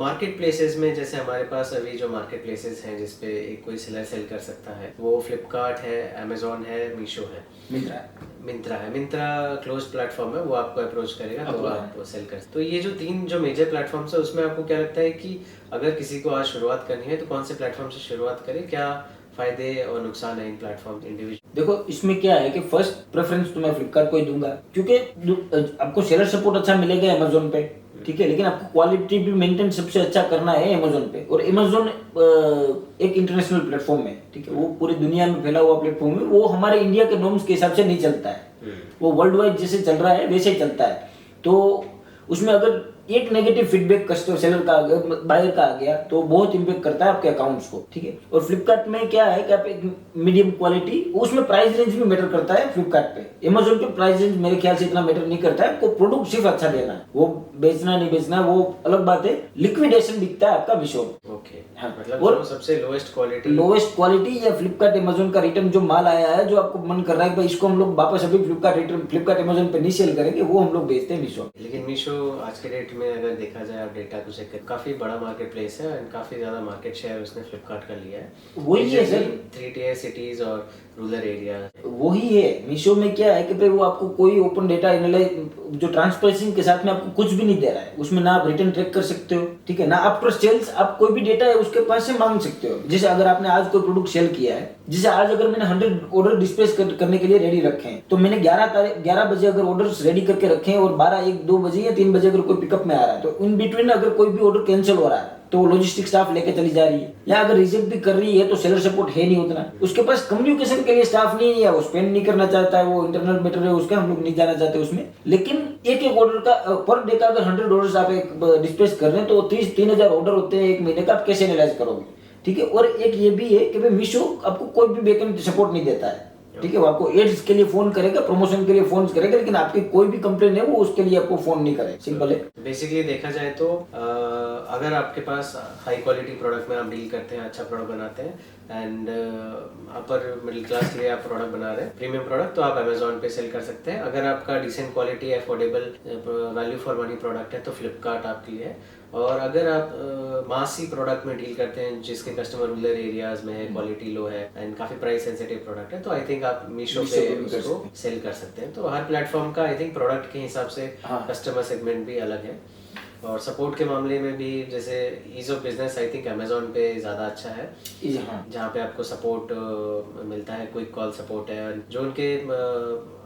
मार्केट प्लेसेस में, जैसे हमारे पास अभी जो मार्केट प्लेसेस हैं जिसपे एक कोई सेलर सेल कर सकता है, वो फ्लिपकार्ट है, अमेजोन है, मीशो है, मिंत्रा है। मिंत्रा क्लोज प्लेटफॉर्म है, वो आपको अप्रोच करेगा तो आप सेल कर। तो ये जो 3 जो मेजर प्लेटफॉर्म्स है, उसमें आपको क्या लगता है कि अगर किसी को आज शुरुआत करनी है तो कौन से प्लेटफॉर्म से शुरुआत करें? क्या फायदे और नुकसान है इन प्लेटफॉर्म इंडिविजुअल? देखो इसमें क्या है कि फर्स्ट प्रेफरेंस तो मैं फ्लिपकार्ट को ही दूंगा, क्योंकि आपको सेलर सपोर्ट अच्छा मिलेगा अमेजोन पे, ठीक है, लेकिन आपको क्वालिटी भी मेंटेन सबसे अच्छा करना है अमेजोन पे। और अमेजोन एक इंटरनेशनल प्लेटफॉर्म है, ठीक है, वो पूरी दुनिया में फैला हुआ प्लेटफॉर्म है। वो हमारे इंडिया के नॉर्म्स के हिसाब से नहीं चलता है, वो वर्ल्ड वाइड जैसे चल रहा है वैसे ही चलता है। तो उसमें अगर एक नेगेटिव फीडबैक कस्टमर सेलर का बायर का आ गया तो बहुत इंपैक्ट करता है आपके अकाउंट्स को, ठीक है। और फ्लिपकार्ट में क्या है कि आप एक मीडियम क्वालिटी, उसमें प्राइस रेंज भी मैटर करता है फ्लिपकार्ट पे। अमेजोन पे प्राइस रेंज मेरे ख्याल से इतना मैटर नहीं करता है, आपको प्रोडक्ट सिर्फ अच्छा देना है, वो बेचना नहीं बेचना वो अलग बात है। लिक्विडेशन बिकता है आपका मीशो। ओके, हाँ, मतलब और सबसे लोएस्ट क्वालिटी या फ्लिपकार्ट अमेजोन का रिटर्न जो माल आया है, जो आपको मन कर रहा है कि भाई इसको हम लोग वापस अभी फ्लिपकार्ट अमेजोन पे नहीं सेल करेंगे, वो हम लोग बेचते हैं मीशो। लेकिन मीशो आज के डेट में अगर देखा जाए, आप डेटा को चेक कर, काफी बड़ा मार्केट प्लेस है एंड काफी ज्यादा मार्केट शेयर उसने फ्लिपकार्ट का लिया है। वही है सर, 3 टियर सिटीज और रूरल एरिया वही है। मीशो में क्या है कि भाई वो आपको कोई ओपन डेटा एनालाइज जो ट्रांसपेरेंसी के साथ में आपको कुछ भी नहीं दे रहा है, उसमें ना आप रिटर्न ट्रैक कर सकते हो, ठीक है, ना आफ्टर सेल्स आप कोई भी डेटा है उसके पास से मांग सकते हो। जैसे अगर आपने आज कोई प्रोडक्ट सेल किया है, जैसे आज अगर मैंने 100 ऑर्डर डिस्पैच करने के लिए रेडी रखे हैं, तो मैंने 11 बजे अगर ऑर्डर्स रेडी करके रखे हैं और 12, 1, 2 बजे या 3 बजे अगर कोई पिकअप में आ रहा है, तो इन बिटवीन अगर कोई भी ऑर्डर कैंसिल हो रहा है तो लॉजिस्टिक स्टाफ लेके चली जा रही है, या अगर रिजेक्ट भी कर रही है तो सेलर सपोर्ट है नहीं उतना, उसके पास कम्युनिकेशन के लिए स्टाफ नहीं है, या वो स्पेंड नहीं करना चाहता है, वो इंटरनल मैटर है उसका, हम लोग नहीं जाना चाहते उसमें। लेकिन एक ऑर्डर का पर डे का अगर 100 ऑर्डर्स आप एक डिस्पैच कर रहे हैं तो 3,000 ऑर्डर होते हैं एक महीने का, आप कैसे एनालाइज करोगे, ठीक है। और एक ये भी है कि भाई मीशो आपको कोई भी बैकएंड सपोर्ट नहीं देता है, ठीक है, वो आपको एड्स के लिए फोन करेगा, प्रमोशन के लिए फोन करेगा, लेकिन आपकी कोई भी कंप्लेन है वो उसके लिए आपको फोन नहीं करे, सिंपल है। बेसिकली देखा जाए तो अगर आपके पास हाई क्वालिटी प्रोडक्ट में आप डील करते हैं, अच्छा प्रोडक्ट बनाते हैं एंड अपर मिडिल क्लास के लिए आप प्रोडक्ट बना रहे हैं, प्रीमियम प्रोडक्ट, तो आप अमेजोन पे सेल कर सकते हैं। अगर आपका decent quality, affordable, value for money product है तो फ्लिपकार्ट आपके लिए है। और अगर आप मासी प्रोडक्ट में डील करते हैं जिसके कस्टमर रूरल एरियाज में है, क्वालिटी लो है एंड काफी प्राइस सेंसिटिव प्रोडक्ट है, तो आई थिंक आप मीशो पे उसको सेल कर सकते हैं। तो हर प्लेटफॉर्म का आई थिंक प्रोडक्ट के हिसाब से कस्टमर सेगमेंट भी अलग है। और सपोर्ट के मामले में भी जैसे ease of business I think Amazon पे ज़्यादा अच्छा है, जहाँ पे आपको सपोर्ट मिलता है, क्विक कॉल सपोर्ट है, जो उनके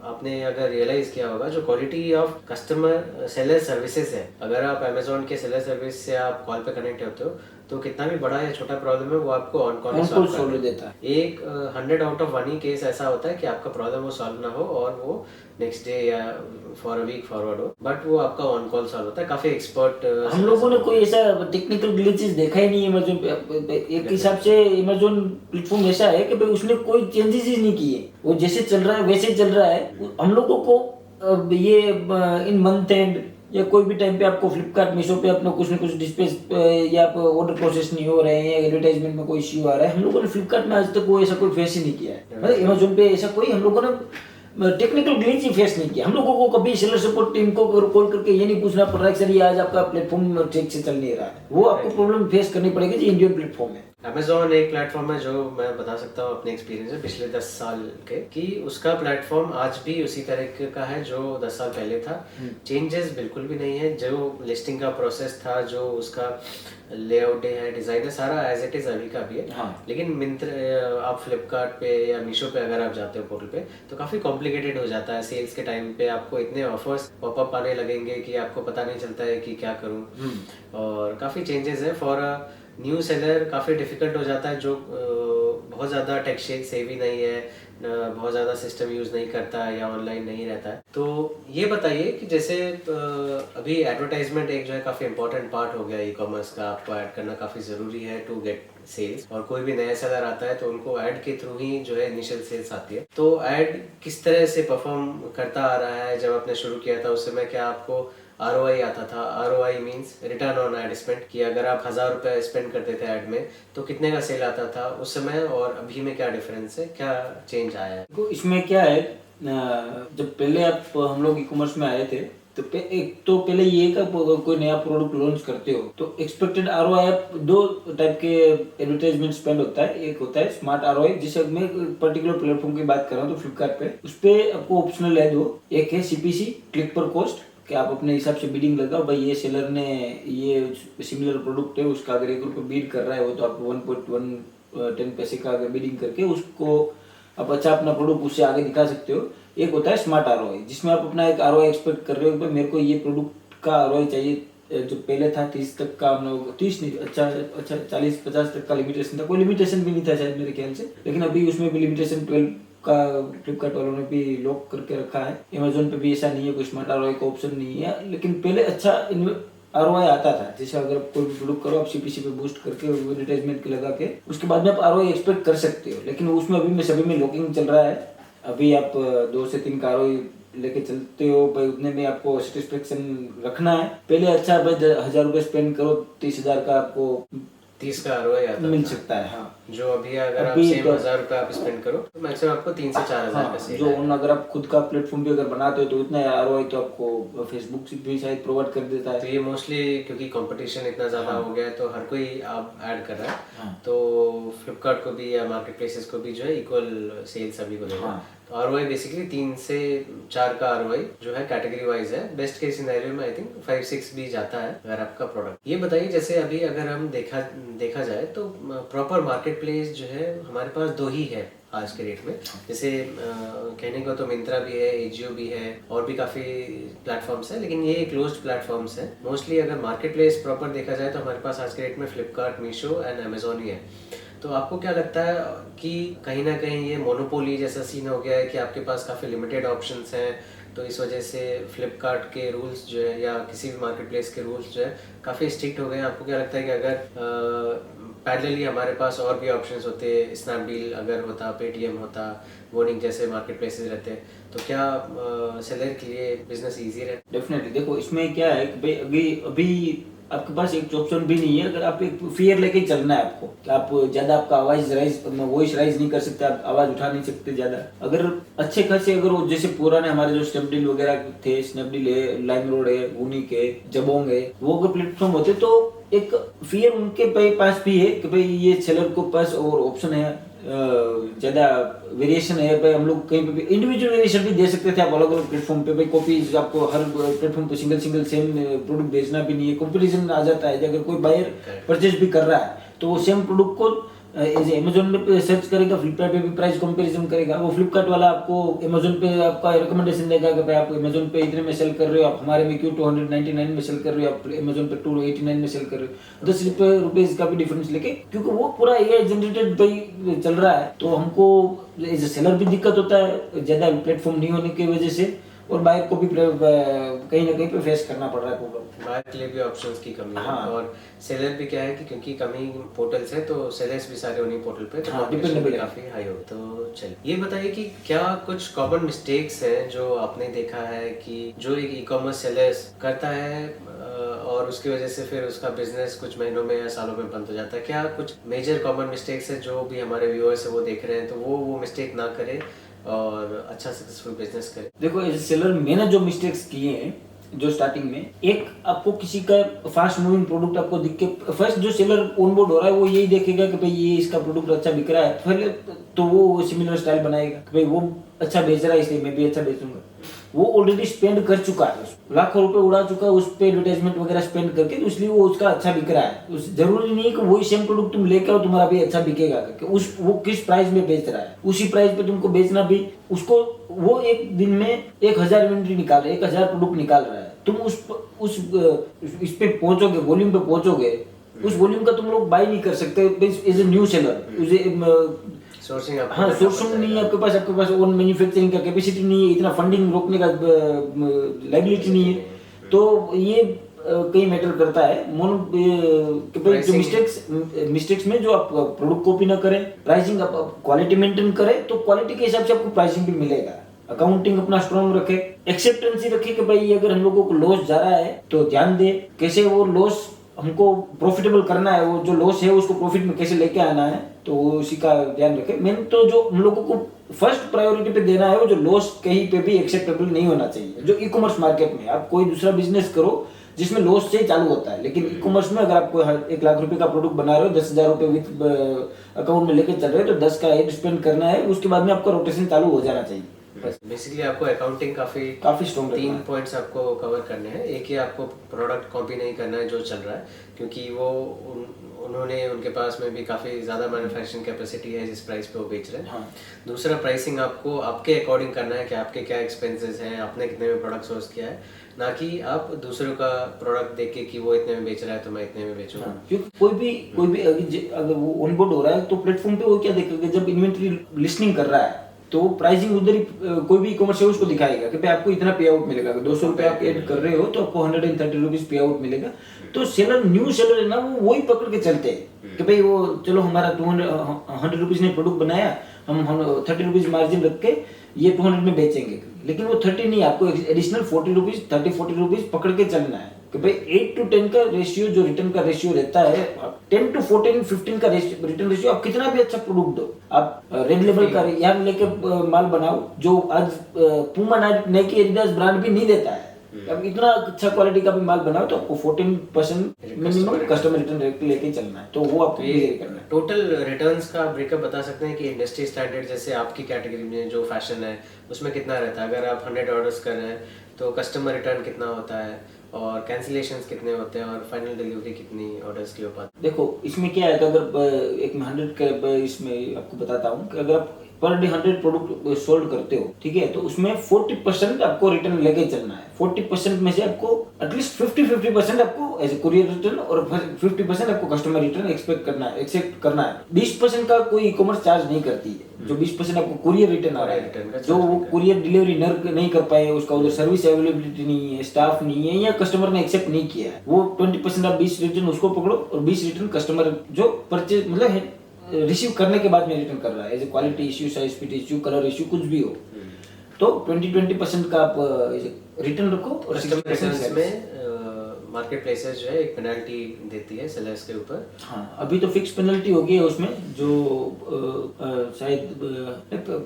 आपने अगर रियलाइज किया होगा जो quality of customer seller services है, अगर आप अमेजोन के सेलर सर्विस से आप कॉल पे कनेक्ट होते हो तो कितना भी बड़ा या छोटा प्रॉब्लम है वो आपको on call On call solve solve कर देता है। एक 100 आउट ऑफ 1 ही केस ऐसा होता है कि आपका प्रॉब्लम वो सॉल्व ना हो और वो नेक्स्ट डे या फॉर अ वीक फॉरवर्ड हो, बट वो आपका ऑन कॉल सॉल्व होता है। काफी एक्सपर्ट हम लोगों ने कोई ऐसा टेक्निकल ग्लिचेस देखा ही नहीं अमेजोन पे। एक हिसाब से अमेजोन प्लेटफॉर्म ऐसा है कि भाई उसने कोई चेंजेस ही नहीं किए, वो जैसे चल रहा है वैसे चल रहा है। हम लोगों को ये इन मंथ एंड या कोई भी टाइम पे आपको फ्लिपकार्ट मीशो पे अपना कुछ ना कुछ डिस्प्ले या आप ऑर्डर प्रोसेस नहीं हो रहे हैं या एडवर्टाइजमेंट में कोई इश्यू आ रहा है, हम लोगों ने फ्लिपकार्ट में आज तक कोई ऐसा कोई फेस ही नहीं किया है। मतलब अमेजोन पे ऐसा कोई हम लोगों ने टेक्निकल ग्लिच ही फेस नहीं किया। हम लोगों को कभी सेलर सपोर्ट टीम को कॉल करके ये नहीं पूछना पड़ रहा है सर ये आज आपका प्लेटफॉर्म ठीक से चल नहीं रहा है। वो आपको प्रॉब्लम फेस करनी पड़ेगी जो इंडियन प्लेटफॉर्म है। अमेजोन एक प्लेटफॉर्म है जो मैं बता सकता हूँ अपने एक्सपीरियंस से पिछले 10 साल के, कि उसका प्लेटफॉर्म आज भी उसी तरह का है जो 10 साल पहले था। चेंजेस बिल्कुल भी नहीं है। जो लिस्टिंग का प्रोसेस था, जो उसका लेआउट है, डिजाइन है, सारा एज इट इज अभी का भी है। हाँ। लेकिन मिंत्र आप फ्लिपकार्ट पे या मीशो पे अगर आप जाते हो पोर्टल पे तो काफी कॉम्प्लिकेटेड हो जाता है। सेल्स के टाइम पे आपको इतने ऑफर्स पॉपअप आने लगेंगे कि आपको पता नहीं चलता है कि क्या करूं, और काफी चेंजेस है। फॉर अ न्यू सेलर काफ़ी डिफिकल्ट हो जाता है जो बहुत ज़्यादा टेक सेवी नहीं है, बहुत ज़्यादा सिस्टम यूज़ नहीं करता है या ऑनलाइन नहीं रहता है। तो ये बताइए कि जैसे अभी एडवर्टाइजमेंट एक जो है काफ़ी इंपॉर्टेंट पार्ट हो गया ई कॉमर्स का, आपको ऐड करना काफ़ी ज़रूरी है टू गेट सेल्स। और कोई भी नया सेलर आता है तो उनको ऐड के थ्रू ही जो है इनिशियल सेल्स आती है। तो ऐड किस तरह से परफॉर्म करता आ रहा है? जब आपने शुरू किया था उस समय क्या आपको ROI आता था? ROI means return on ad spend, कि अगर आप 1000 रुपये स्पेंड करते थे ऐड में तो कितने का सेल आता था उस समय, और अभी में क्या डिफरेंस है, क्या चेंज आया है? तो इसमें क्या है, जब पहले आप हम लोग ई कॉमर्स में आए थे तो एक तो पहले ये कि कोई नया प्रोडक्ट लॉन्च करते हो तो एक्सपेक्टेड ROI आप दो टाइप के एडवर्टाइजमेंट स्पेंड होता है। एक होता है स्मार्ट ROI, जिसे मैं पर्टिकुलर प्लेटफॉर्म की बात कर रहा हूँ तो फ्लिपकार्ट पे उस पे आपको ऑप्शनल है दो। एक है CPC, क्लिक पर कॉस्ट, कि आप अपने हिसाब से बिडिंग लगाओ, भाई ये सेलर ने ये सिमिलर प्रोडक्ट है उसका अगर 1 रुपये बीड कर रहा है वो तो आप 1.10 पैसे का अगर बिडिंग करके उसको आप अच्छा अपना प्रोडक्ट उससे आगे दिखा सकते हो। एक होता है स्मार्ट ROI, जिसमें आप अपना एक ROI एक्सपेक्ट कर रहे हो कि मेरे को ये प्रोडक्ट का ROI चाहिए। जो पहले था 30 तक का, हम लोग 30 नहीं, अच्छा 40-50 तक का लिमिटेशन था। कोई लिमिटेशन भी नहीं था शायद मेरे ख्याल से, लेकिन अभी उसमें भी लिमिटेशन 12 का फ्लिपकार्ट वालों ने भी लॉक करके रखा है। अमेजोन पे भी ऐसा नहीं है, कोई स्मार्ट ROI का ऑप्शन नहीं है। लेकिन पहले अच्छा ROI आता था, जैसे अगर आप कोई भी प्रोडक्ट करो आप CPC पे बूस्ट करके एडवर्टाइजमेंट के लगा के उसके बाद में आप ROI एक्सपेक्ट कर सकते हो। लेकिन उसमें अभी में सभी में लॉकिंग चल रहा है। अभी आप 2 से 3 का ROI लेके चलते हो भाई, उतने में आपको सेटिस्फेक्शन रखना है। पहले अच्छा भाई 1000 रुपये स्पेंड करो, 30,000 का आपको 30 का ROI आता मिल था। सकता है। हाँ, जो अभी अगर आप अभी सेम तो 1000 रुपये आप स्पेंड करो तो मैक्सिमम आपको 3 से 4000 का सेल जो आएगा। अगर आप खुद का प्लेटफॉर्म भी अगर बनाते हो तो इतना ROI तो आपको फेसबुक से भी शायद प्रोवाइड कर देता तो है। ये मोस्टली क्योंकि कंपटीशन इतना ज़्यादा हो गया है तो हर कोई आप ऐड कर रहा है। हाँ। तो फ्लिपकार्ट को भी या मार्केट प्लेसेस को भी जो है इक्वल सेल सभी को देगा। हाँ। तो ROI बेसिकली 3 से 4 का ROI जो है कैटेगरी वाइज है। बेस्ट केस सिनेरियो में आई थिंक 5-6 भी जाता है अगर आपका प्रोडक्ट। ये बताइए जैसे अभी अगर हम देखा जाए तो प्रॉपर मार्केट प्लेस जो है हमारे पास 2 ही है आज के डेट में। जैसे कहने को तो मिंत्रा भी है, एजियो भी है, और भी काफ़ी प्लेटफॉर्म्स है, लेकिन ये क्लोज्ड प्लेटफॉर्म्स है मोस्टली। अगर मार्केट प्लेस प्रॉपर देखा जाए तो हमारे पास आज के डेट में फ्लिपकार्ट, मीशो एंड अमेजोन ही है। तो आपको क्या लगता है कि कहीं ना कहीं ये मोनोपोली जैसा सीन हो गया है कि आपके पास काफ़ी लिमिटेड ऑप्शंस हैं, तो इस वजह से फ्लिपकार्ट के रूल्स जो है या किसी भी मार्केट प्लेस के रूल्स जो है काफ़ी स्ट्रिक्ट हो गए हैं? आपको क्या लगता है कि अगर पैरेलली हमारे पास और भी ऑप्शंस होते, स्नैपडील अगर होता, पेटीएम होता, वोनिंग जैसे मार्केट प्लेसेस रहते, तो क्या सेलर के लिए बिजनेस ईजी रहता? डेफिनेटली। देखो इसमें क्या है कि भाई अभी आपके पास एक ऑप्शन भी नहीं है। अगर आप एक फियर लेके चलना है आपको कि आप ज्यादा आपका वॉइस राइज नहीं कर सकते, आप आवाज उठा नहीं सकते ज्यादा। अगर अच्छे खासे अगर वो जैसे पुराने हमारे जो स्नैपडील वगैरह थे, स्नैपडील है, लाइमरोड है, वूनिक है, जबोंग है, वो अगर प्लेटफॉर्म होते तो एक फियर उनके पास भी है कि भाई ये सेलर को पास और ऑप्शन है, ज्यादा वेरिएशन है। भाई हम लोग कहीं पे भी इंडिविजुअल वेरिएशन भी दे सकते थे आप अलग अलग प्लेटफॉर्म पे। भाई कॉपीज आपको हर प्लेटफॉर्म पे सिंगल सेम प्रोडक्ट बेचना भी नहीं है, कंपैरिजन आ जाता है। अगर कोई बायर परचेज भी कर रहा है तो वो सेम प्रोडक्ट को एज अमेजोन में पे सर्च करेगा, फ्लिपकार्ट पे भी प्राइस कंपैरिजन करेगा। वो फ्लिपकार्ट वाला आपको अमेजोन पे आपका रिकमेंडेशन देगा कि भाई आप अमेजोन पे इतने में सेल कर रहे हो, आप हमारे में क्यों 299 में सेल कर रहे हो, आप अमेजोन पे 289 में सेल कर रहे हो, 10 रुपीज का भी डिफरेंस लेके, क्योंकि वो पूरा एआई जनरेटेड भाई चल रहा है। तो हमको एज ए सेलर भी दिक्कत होता है ज्यादा प्लेटफॉर्म नहीं होने की वजह से, और बायर को भी कहीं ना कहीं पे फेस करना पड़ रहा है प्रॉब्लम। बायर के लिए भी ऑप्शंस की कमी है, हाँ। और सेलर भी क्या है कि क्योंकि कमी पोर्टल्स है तो सेलर्स भी सारे उन्हीं पोर्टल पे, तो हाँ, competition dependable भी है। काफी हाई हो। तो चलिए ये बताइए कि क्या कुछ कॉमन मिस्टेक्स हैं जो आपने देखा है कि जो एक ई कॉमर्स सेलर्स करता है और उसकी वजह से फिर उसका बिजनेस कुछ महीनों में या सालों में बंद हो जाता है। क्या कुछ मेजर कॉमन मिस्टेक्स है जो भी हमारे व्यूअर्स है वो देख रहे हैं, तो वो मिस्टेक ना करे और अच्छा सक्सेसफुल बिजनेस करे? देखो एज सेलर मैंने जो मिस्टेक्स किए हैं जो स्टार्टिंग में, एक आपको किसी का फास्ट मूविंग प्रोडक्ट आपको दिख के, फर्स्ट जो सेलर ऑनबोर्ड हो रहा है वो यही देखेगा कि भाई ये इसका प्रोडक्ट अच्छा बिक रहा है, पहले तो वो सिमिलर स्टाइल बनाएगा कि भाई वो अच्छा बेच रहा है इसलिए मैं भी अच्छा बेचूंगा। वो ऑलरेडी स्पेंड कर चुका है, लाखों रुपए उड़ा चुका है उस पे एडवर्टाइजमेंट वगैरह स्पेंड करके, तो इसलिए वो उसका अच्छा बिक रहा है। जरूरी नहीं है कि वही सेम प्रोडक्ट तुम लेके आओ तुम्हारा भी अच्छा बिकेगा, कि उस वो किस प्राइस में बेच रहा है उसी प्राइस पे तुमको बेचना भी। उसको वो एक दिन में 1000 इन्वेंट्री निकाल रहा है, 1000 प्रोडक्ट निकाल रहा है, तुम उस इस पे पहुंचोगे, वॉल्यूम पे पहुंचोगे, उस वॉल्यूम का तुम लोग बाय नहीं कर सकते as a new seller. Sourcing हाँ, सोर्सिंग नहीं है आपके पास ओन मैन्युफैक्चरिंग का कैपेसिटी नहीं है, इतना फंडिंग रोकने का लाइबिलिटी नहीं है। तो ये कई मैटर करता है। जो मिस्टेक्स में जो आप प्रोडक्ट कॉपी ना करें, प्राइसिंग आप क्वालिटी मेंटेन करें, तो क्वालिटी के हिसाब से आपको प्राइसिंग भी मिलेगा। अकाउंटिंग अपना स्ट्रॉन्ग रखे, एक्सेप्टेंसी रखे कि भाई अगर हम लोगों को लॉस जा रहा है तो ध्यान दे कैसे वो लॉस हमको प्रॉफिटेबल करना है, वो जो लॉस है उसको प्रॉफिट में कैसे लेके आना है, तो वो उसी का ध्यान रखे। मेन तो जो हम लोगों को फर्स्ट प्रायोरिटी पे देना है वो जो लॉस कहीं पे भी एक्सेप्टेबल नहीं होना चाहिए। जो ई कॉमर्स मार्केट में आप कोई दूसरा बिजनेस करो जिसमें लॉस से चालू होता है, लेकिन ई कॉमर्स में अगर आपको 1 लाख रुपए का प्रोडक्ट बना रहे हो, 10,000 रुपए विथ अकाउंट में लेके चल रहे हो, तो 10 का एड स्पेंड करना है, उसके बाद में आपका रोटेशन चालू हो जाना चाहिए। बस बेसिकली आपको अकाउंटिंग काफी स्ट्रॉन्ग 3 पॉइंट्स आपको कवर करने हैं। एक ही आपको प्रोडक्ट कॉपी नहीं करना है जो चल रहा है, क्योंकि वो उन्होंने उनके पास में भी काफी ज्यादा मैन्युफैक्चरिंग कैपेसिटी है जिस प्राइस पे वो बेच रहे हैं। हाँ। दूसरा, प्राइसिंग आपको आपके अकॉर्डिंग करना है कि आपके क्या एक्सपेंसेस हैं, आपने कितने में प्रोडक्ट सोर्स किया है, ना कि आप दूसरों का प्रोडक्ट देख के कि वो इतने में बेच रहा है तो मैं इतने में बेचूंगा। हाँ, क्योंकि कोई भी अगर वो ऑनबोर्ड हो रहा है तो प्लेटफॉर्म पे वो क्या देखेगा, जब इन्वेंटरी लिस्टिंग कर रहा है तो प्राइसिंग उधर ही कोई भी कॉमर्स है उसको दिखाएगा कि भाई आपको इतना पे आउट मिलेगा। अगर 200 रुपए आप ऐड कर रहे हो तो आपको 130 रुपीज पे आउट मिलेगा। तो सेलर, न्यू सेलर है ना, वो वही पकड़ के चलते हैं कि भाई वो चलो हमारा 100 रुपीज ने प्रोडक्ट बनाया, हम 30 रुपीज मार्जिन रख के ये 200 में बेचेंगे, लेकिन वो 30 नहीं, आपको एडिशनल 40 रुपीज 30-40 रुपीज पकड़ के चलना है कि भाई 8 to 10 का रेशियो जो रिटर्न का रेशियो रहता है, 10 to 14-15 का रिटर्न रेशियो, आप कितना भी अच्छा प्रोडक्ट दो, आप रेड लेबल का यार लेके माल बनाओ जो आज पूमा नाइकी एडिडास ब्रांड भी नहीं देता है, अब इतना अच्छा क्वालिटी का भी माल बनाओ तो आपको 14% मिनिमम कस्टमर रिटर्न लेके चलना है, तो वो आपको क्लियर करना है। टोटल रिटर्न्स का ब्रेकअप बता सकते हैं कि इंडस्ट्री स्टैंडर्ड जैसे आपकी कैटेगरी में जो फैशन है उसमें कितना रहता है? अगर आप 100 ऑर्डर्स कर रहे हैं तो कस्टमर रिटर्न कितना होता है, और कैंसिलेशंस कितने होते हैं, और फाइनल डिलीवरी कितनी ऑर्डर्स की हो पाती है? देखो इसमें क्या है कि अगर एक 100 का इसमें आपको बताता हूँ कि अगर आप पर डे 100 प्रोडक्ट सोल्ड करते हो, ठीक है, तो उसमें 40% आपको रिटर्न लेके चलना है। 40% में से आपको एटलीस्ट 50% आपको एज ए कुरियर रिटर्न और 50% आपको कस्टमर रिटर्न एक्सपेक्ट करना है। 20% का कोई ई कॉमर्स चार्ज नहीं करती है। जो 20% आपको कुरियर रिटर्न आ रहा है, जो वो कुरियर डिलीवरी नहीं कर पाए, उसका उधर सर्विस अवेलेबिलिटी नहीं है, स्टाफ नहीं है, या कस्टमर ने एक्सेप्ट नहीं किया है, वो 20% आप 20 रिटर्न उसको पकड़ो और 20 रिटर्न कस्टमर जो परचेज मतलब है रिसीव करने के बाद में रिटर्न कर रहा है, as a quality issue, size fit issue, colour issue, कुछ भी हो, तो 20% का आप रिटर्न रखो। और 60% में मार्केट प्लेसेस जो है एक पेनल्टी देती है सेलर्स के ऊपर। हाँ, अभी तो फिक्स पेनल्टी हो गई है उसमें, जो शायद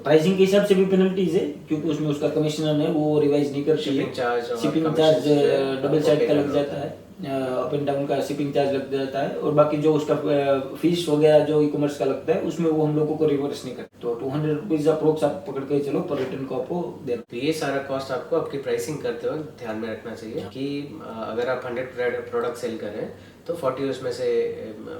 प्राइसिंग के हिसाब से भी पेनल्टीज है, क्योंकि उसमें उसका कमिश्नर है वो रिवाइज नहीं करती है। शिपिंग चार्ज डबल साइड का लग जाता है, अप एंड डाउन का शिपिंग चार्ज लग जाता है, और बाकी जो उसका फीस वगैरह जो ई कॉमर्स का लगता है उसमें वो हम लोगों को रिवर्स नहीं करते। तो 200 रुपीज अप्रोक्स आप पकड़ के चलो पर रिटर्न को आपको देना। तो ये सारा कॉस्ट आपको आपकी प्राइसिंग करते वक्त ध्यान में रखना चाहिए कि अगर आप 100 प्रोडक्ट सेल कर रहे हैं तो 40 उसमें से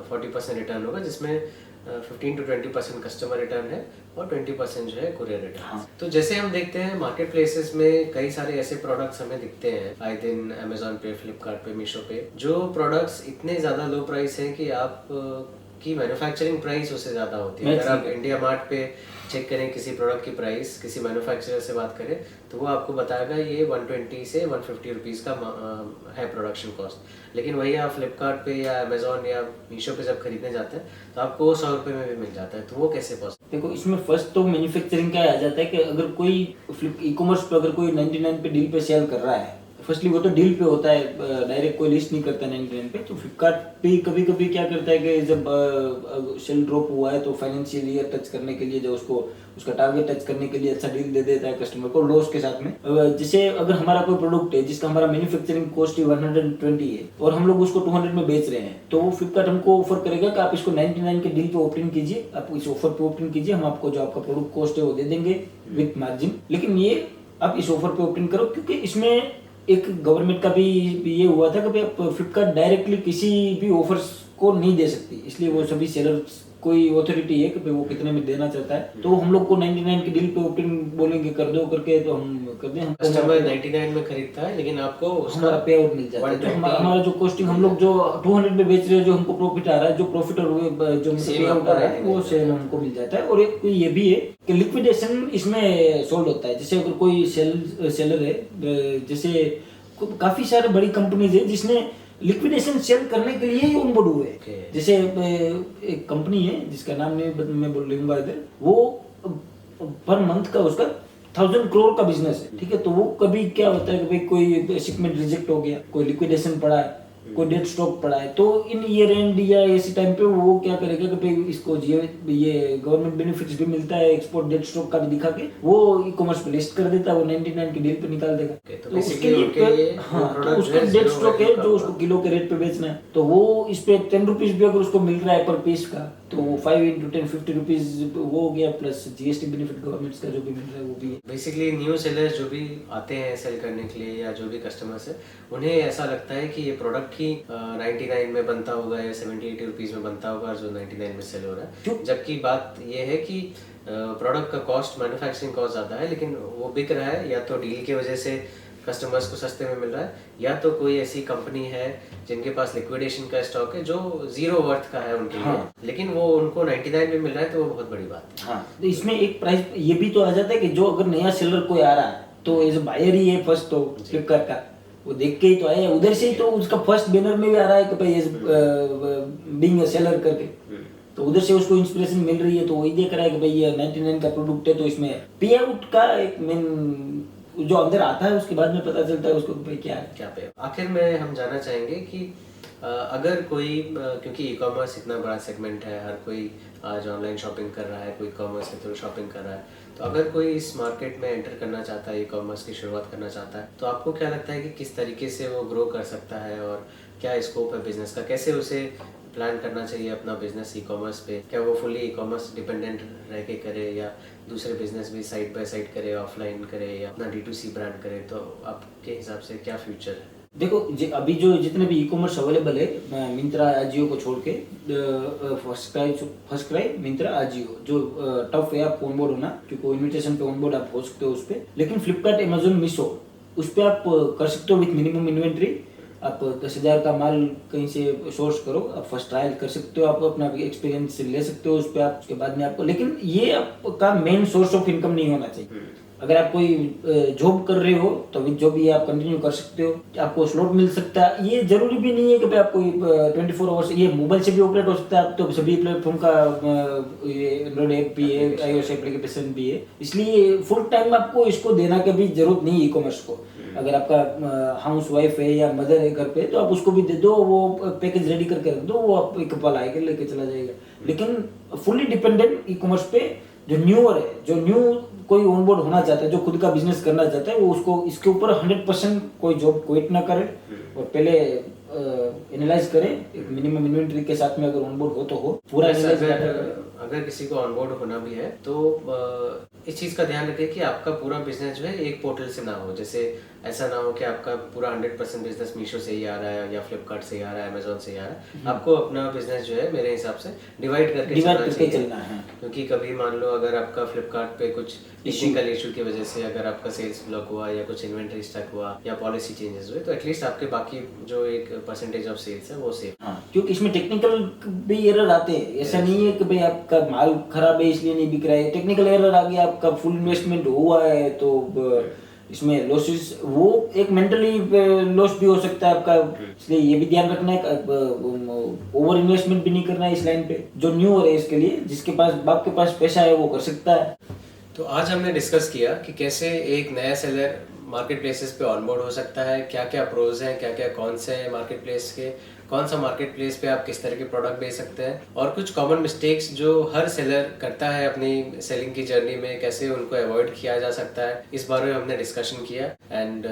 40% रिटर्न होगा, जिसमें 15 to 20% कस्टमर रिटर्न है और 20% जो है कुरियर रिटर्न। हाँ। तो जैसे हम देखते हैं मार्केट प्लेसेस में कई सारे ऐसे प्रोडक्ट्स हमें दिखते हैं आए दिन अमेजोन पे, फ्लिपकार्ट पे, मीशो पे, जो प्रोडक्ट्स इतने ज़्यादा लो प्राइस हैं कि आप की मैन्युफैक्चरिंग प्राइस उससे ज़्यादा होती है। अगर आप इंडिया मार्ट पे चेक करें किसी प्रोडक्ट की प्राइस, किसी मैन्युफैक्चरर से बात करें तो वो आपको बताएगा ये 120 से 150 रुपीज़ का है प्रोडक्शन कॉस्ट। लेकिन वही आप फ्लिपकार्ट पे या अमेजोन या मीशो पे जब खरीदने जाते हैं तो आपको 100 रुपये में भी मिल जाता है। तो वो कैसे पॉसिबल? देखो, इसमें फर्स्ट तो मैन्युफैक्चरिंग का आ जाता है कि अगर कोई ई कॉमर्स पे अगर कोई 99 पे डील पे सेल कर रहा है, फर्स्टली वो तो डील पे होता है, डायरेक्ट कोई लिस्ट नहीं करता 99 पे। तो फ्लिपकार्ट पे कभी कभी क्या करता है कि जब सेल ड्रॉप हुआ है तो फाइनेंशियल ईयर टच करने के लिए, जो उसका टारगेट टच करने के लिए अच्छा डील दे देता है कस्टमर को लॉस के साथ में। जैसे अगर हमारा कोई प्रोडक्ट है जिसका हमारा मैन्युफैक्चरिंग कॉस्ट 120 है और हम लोग उसको 200 में बेच रहे हैं, तो वो फ्लिपकार्ट हमको ऑफर करेगा कि आप इसको 99 के डील पे ओपन कीजिए, आप इस ऑफर पे ओपन कीजिए, हम आपको जो आपका प्रोडक्ट कॉस्ट है वो दे देंगे विथ मार्जिन। लेकिन ये आप इस ऑफर पे ओपन करो, क्योंकि इसमें एक गवर्नमेंट का भी ये हुआ था कि भाई फ्लिपकार्ट डायरेक्टली किसी भी ऑफर्स को नहीं दे सकती, इसलिए वो सभी सेलर्स कोई अथॉरिटी है कि भाई वो कितने में देना चाहता है, तो हम लोग को 99 की डील पे ओपन बोलेंगे कर दो करके, तो हम कर दें। कस्टमर 99 में खरीदता है लेकिन आपको हमारा पे आउट मिल जाता है, तो हमारा जो कॉस्टिंग हम लोग जो 200 में बेच रहे हैं, जो हमको प्रॉफिट आ रहा है, जो प्रॉफिट और जो पे आउट आ रहा है वो सेम हमको मिल जाता है। और एक ये भी है कि लिक्विडेशन इसमें सोल्व होता है। जैसे अगर कोई सेलर है, जैसे काफी सारे बड़ी कंपनीज है जिसने लिक्विडेशन सेल करने के लिए ही ऑनबोर्ड हुए। जैसे एक कंपनी है जिसका नाम नहीं मैं बोल लूंगा इधर, वो पर मंथ का उसका 1000 करोड़ का बिजनेस है, ठीक है। तो वो कभी क्या होता है कि भाई कोई शिपमेंट रिजेक्ट हो गया, कोई लिक्विडेशन पड़ा है, कोई डेट स्टॉक पड़ा है, तो इन ईयर एंड या ऐसी टाइम पे वो क्या करेगा कि भाई इसको ये गवर्नमेंट बेनिफिट्स भी मिलता है, एक्सपोर्ट डेट स्टॉक का भी दिखा के वो ई कॉमर्स पे लिस्ट कर देता है, वो 99 की डील पे निकाल देगा। तो उसके लिए तो उसका डेट स्टॉक है जो उसको किलो के रेट पे बेचना है, तो वो इस पे 10 रुपीज भी अगर उसको मिल रहा है पर पीस का, तो 5 into 10 50 रुपीज वो हो गया, प्लस जीएसटी बेनिफिट गवर्नमेंट का जो भी मिल रहा है वो भी है। बेसिकली न्यू सेलर्स जो भी आते हैं सेल करने के लिए या जो भी कस्टमर्स है, उन्हें ऐसा लगता है कि ये प्रोडक्ट ही 99 में बनता होगा या 70-80 रुपीज में बनता होगा जो 99 में सेल हो रहा है। जबकि बात ये है कि प्रोडक्ट का कॉस्ट, मैन्युफैक्चरिंग कॉस्ट ज़्यादा है, लेकिन वो बिक रहा है या तो डील की वजह से कस्टमर्स को सस्ते में मिल रहा है, या तो कोई ऐसी कंपनी है जिनके पास लिक्विडेशन का स्टॉक है जो जीरो वर्थ का है उनके लिए, लेकिन वो उनको 99 में मिल रहा है, तो वो बहुत बड़ी बात है। हाँ, तो इसमें एक प्राइस ये भी तो आ जाता है कि जो अगर नया सेलर कोई आ रहा है तो एज बायर ही है फर्स्ट, तो फ्लिपकार्ट का वो देख के ही तो आया, उधर से ही तो उसका फर्स्ट बैनर में भी आ रहा है कि भाई एज बीइंग अ सेलर करके, तो उधर से उसको इंस्पिरेशन मिल रही है, तो वही देख रहा है कि भाई ये 99 का प्रोडक्ट है, तो इसमें पे आउट का एक मेन जो अंदर आता है उसके बाद में पता चलता है उसको भाई क्या पे। आखिर में हम जानना चाहेंगे कि अगर कोई, क्योंकि ई कॉमर्स इतना बड़ा सेगमेंट है, हर कोई आज ऑनलाइन शॉपिंग कर रहा है, कोई कॉमर्स के थ्रू शॉपिंग कर रहा है, तो अगर कोई इस मार्केट में एंटर करना चाहता है, ई कॉमर्स की शुरुआत करना चाहता है, तो आपको क्या लगता है कि किस तरीके से वो ग्रो कर सकता है और क्या स्कोप है बिजनेस का, कैसे उसे प्लान करना चाहिए अपना बिजनेस ई कॉमर्स पे? क्या वो फुली ई कॉमर्स डिपेंडेंट रह के करे या दूसरे बिजनेस भी साइड बाय साइड करे, ऑफलाइन करे या अपना D2C ब्रांड करे? तो आपके हिसाब से क्या फ्यूचर है? देखो, अभी जो जितने भी ई कॉमर्स अवेलेबल है, मिंत्रा, आजियो को छोड़ के, फर्स्ट क्राई, मिंत्रा, आजियो, जो टफ है आपको ऑनबोर्ड होना, क्योंकि इन्विटेशन पे ऑनबोर्ड आप हो सकते हो उस पे, लेकिन फ्लिपकार्ट, अमेजोन, मीशो, उस पे आप कर सकते हो विथ मिनिमम इन्वेंट्री। आप 10,000 का माल कहीं से सोर्स करो, आप फर्स्ट ट्रायल कर सकते हो, आप अपना एक्सपीरियंस ले सकते हो उस पे आप, उसके बाद में आपको, लेकिन ये आपका मेन सोर्स ऑफ इनकम नहीं होना चाहिए। अगर आप कोई जॉब कर रहे हो तो विद जॉब ये आप कंटिन्यू कर सकते हो, आपको स्लॉट मिल सकता है। ये जरूरी भी नहीं है कि भाई आपको 24 आवर्स, ये मोबाइल से भी ऑपरेट हो सकता है। आप तो सभी प्लेटफॉर्म का एंड्रॉइड ऐप भी है, iOS एप्लीकेशन भी है, इसलिए फुल टाइम आपको इसको देना की भी जरूरत नहीं ई कॉमर्स को। अगर आपका हाउस वाइफ है या मदर है घर पे, तो आप उसको भी दे दो, वो पैकेज रेडी करके रख दो, वो आप एक पल आएगा लेके चला जाएगा। लेकिन फुली डिपेंडेंट ई कॉमर्स पे जो न्यूअर है, जो न्यू कोई ऑनबोर्ड होना चाहता है, जो खुद का बिजनेस करना चाहता है, वो उसको इसके ऊपर 100% कोई जॉब क्विट ना करे और पहले एनालाइज करें, एक मिनिमम इन्वेंटरी के साथ में अगर ऑनबोर्ड हो तो हो, पूरा एनालाइज अगर किसी को ऑनबोर्ड होना भी है तो इस चीज़ का ध्यान रखें कि आपका पूरा बिजनेस जो है एक पोर्टल से ना हो। जैसे ऐसा ना हो कि आपका पूरा 100% बिजनेस मीशो से ही आ रहा है या फ्लिपकार्ट से ही आ रहा है, अमेजोन से ही आ रहा है। आपको अपना बिजनेस जो है मेरे हिसाब से डिवाइड करके चलना है। क्योंकि कभी मान लो अगर आपका फ्लिपकार्ट पे कुछ टेक्निकल इशू की वजह से अगर आपका सेल्स ब्लॉक हुआ या कुछ इन्वेंटरी स्टक हुआ या पॉलिसी चेंजेस हुए, तो एटलीस्ट आपके बाकी जो एक परसेंटेज ऑफ सेल्स है वो सेफ। हाँ, क्योंकि इसमें टेक्निकल भी एरर आते हैं। ऐसा नहीं है कि भाई आपका माल खराब है इसलिए नहीं बिक रहा है, टेक्निकल एरर आ गया, आपका फुल इन्वेस्टमेंट हुआ है तो इसमें लॉसेस, वो एक मेंटली लॉस भी हो सकता है आपका। इसलिए ये भी ध्यान रखना है, ओवर इन्वेस्टमेंट भी नहीं करना है इस लाइन पे। जो न्यू हो रहा है इसके लिए, जिसके पास बाप के पास पैसा है वो कर सकता है। तो आज हमने डिस्कस किया कि कैसे एक नया सेलर मार्केट प्लेसेस पे ऑनबोर्ड हो सकता है, क्या क्या प्रोज हैं, क्या क्या कॉन्स हैं मार्केट प्लेस के, कौन सा मार्केट प्लेस पे आप किस तरह के प्रोडक्ट बेच सकते हैं, और कुछ कॉमन मिस्टेक्स जो हर सेलर करता है अपनी सेलिंग की जर्नी में, कैसे उनको अवॉइड किया जा सकता है, इस बारे में हमने डिस्कशन किया। And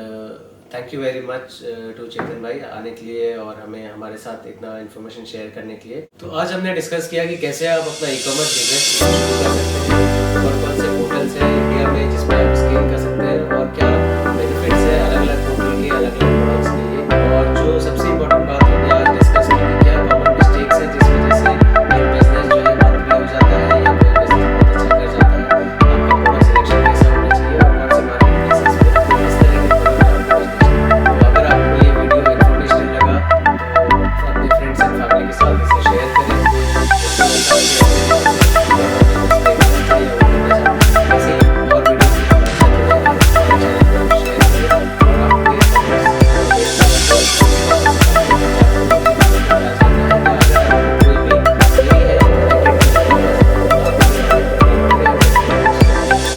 thank you very much to Chetan भाई आने के लिए और हमें हमारे साथ इतना इन्फॉर्मेशन शेयर करने के लिए। तो आज हमने डिस्कस किया कि कैसे आप अपना ई कॉमर्स बिजनेस शुरू कर सकते हैं।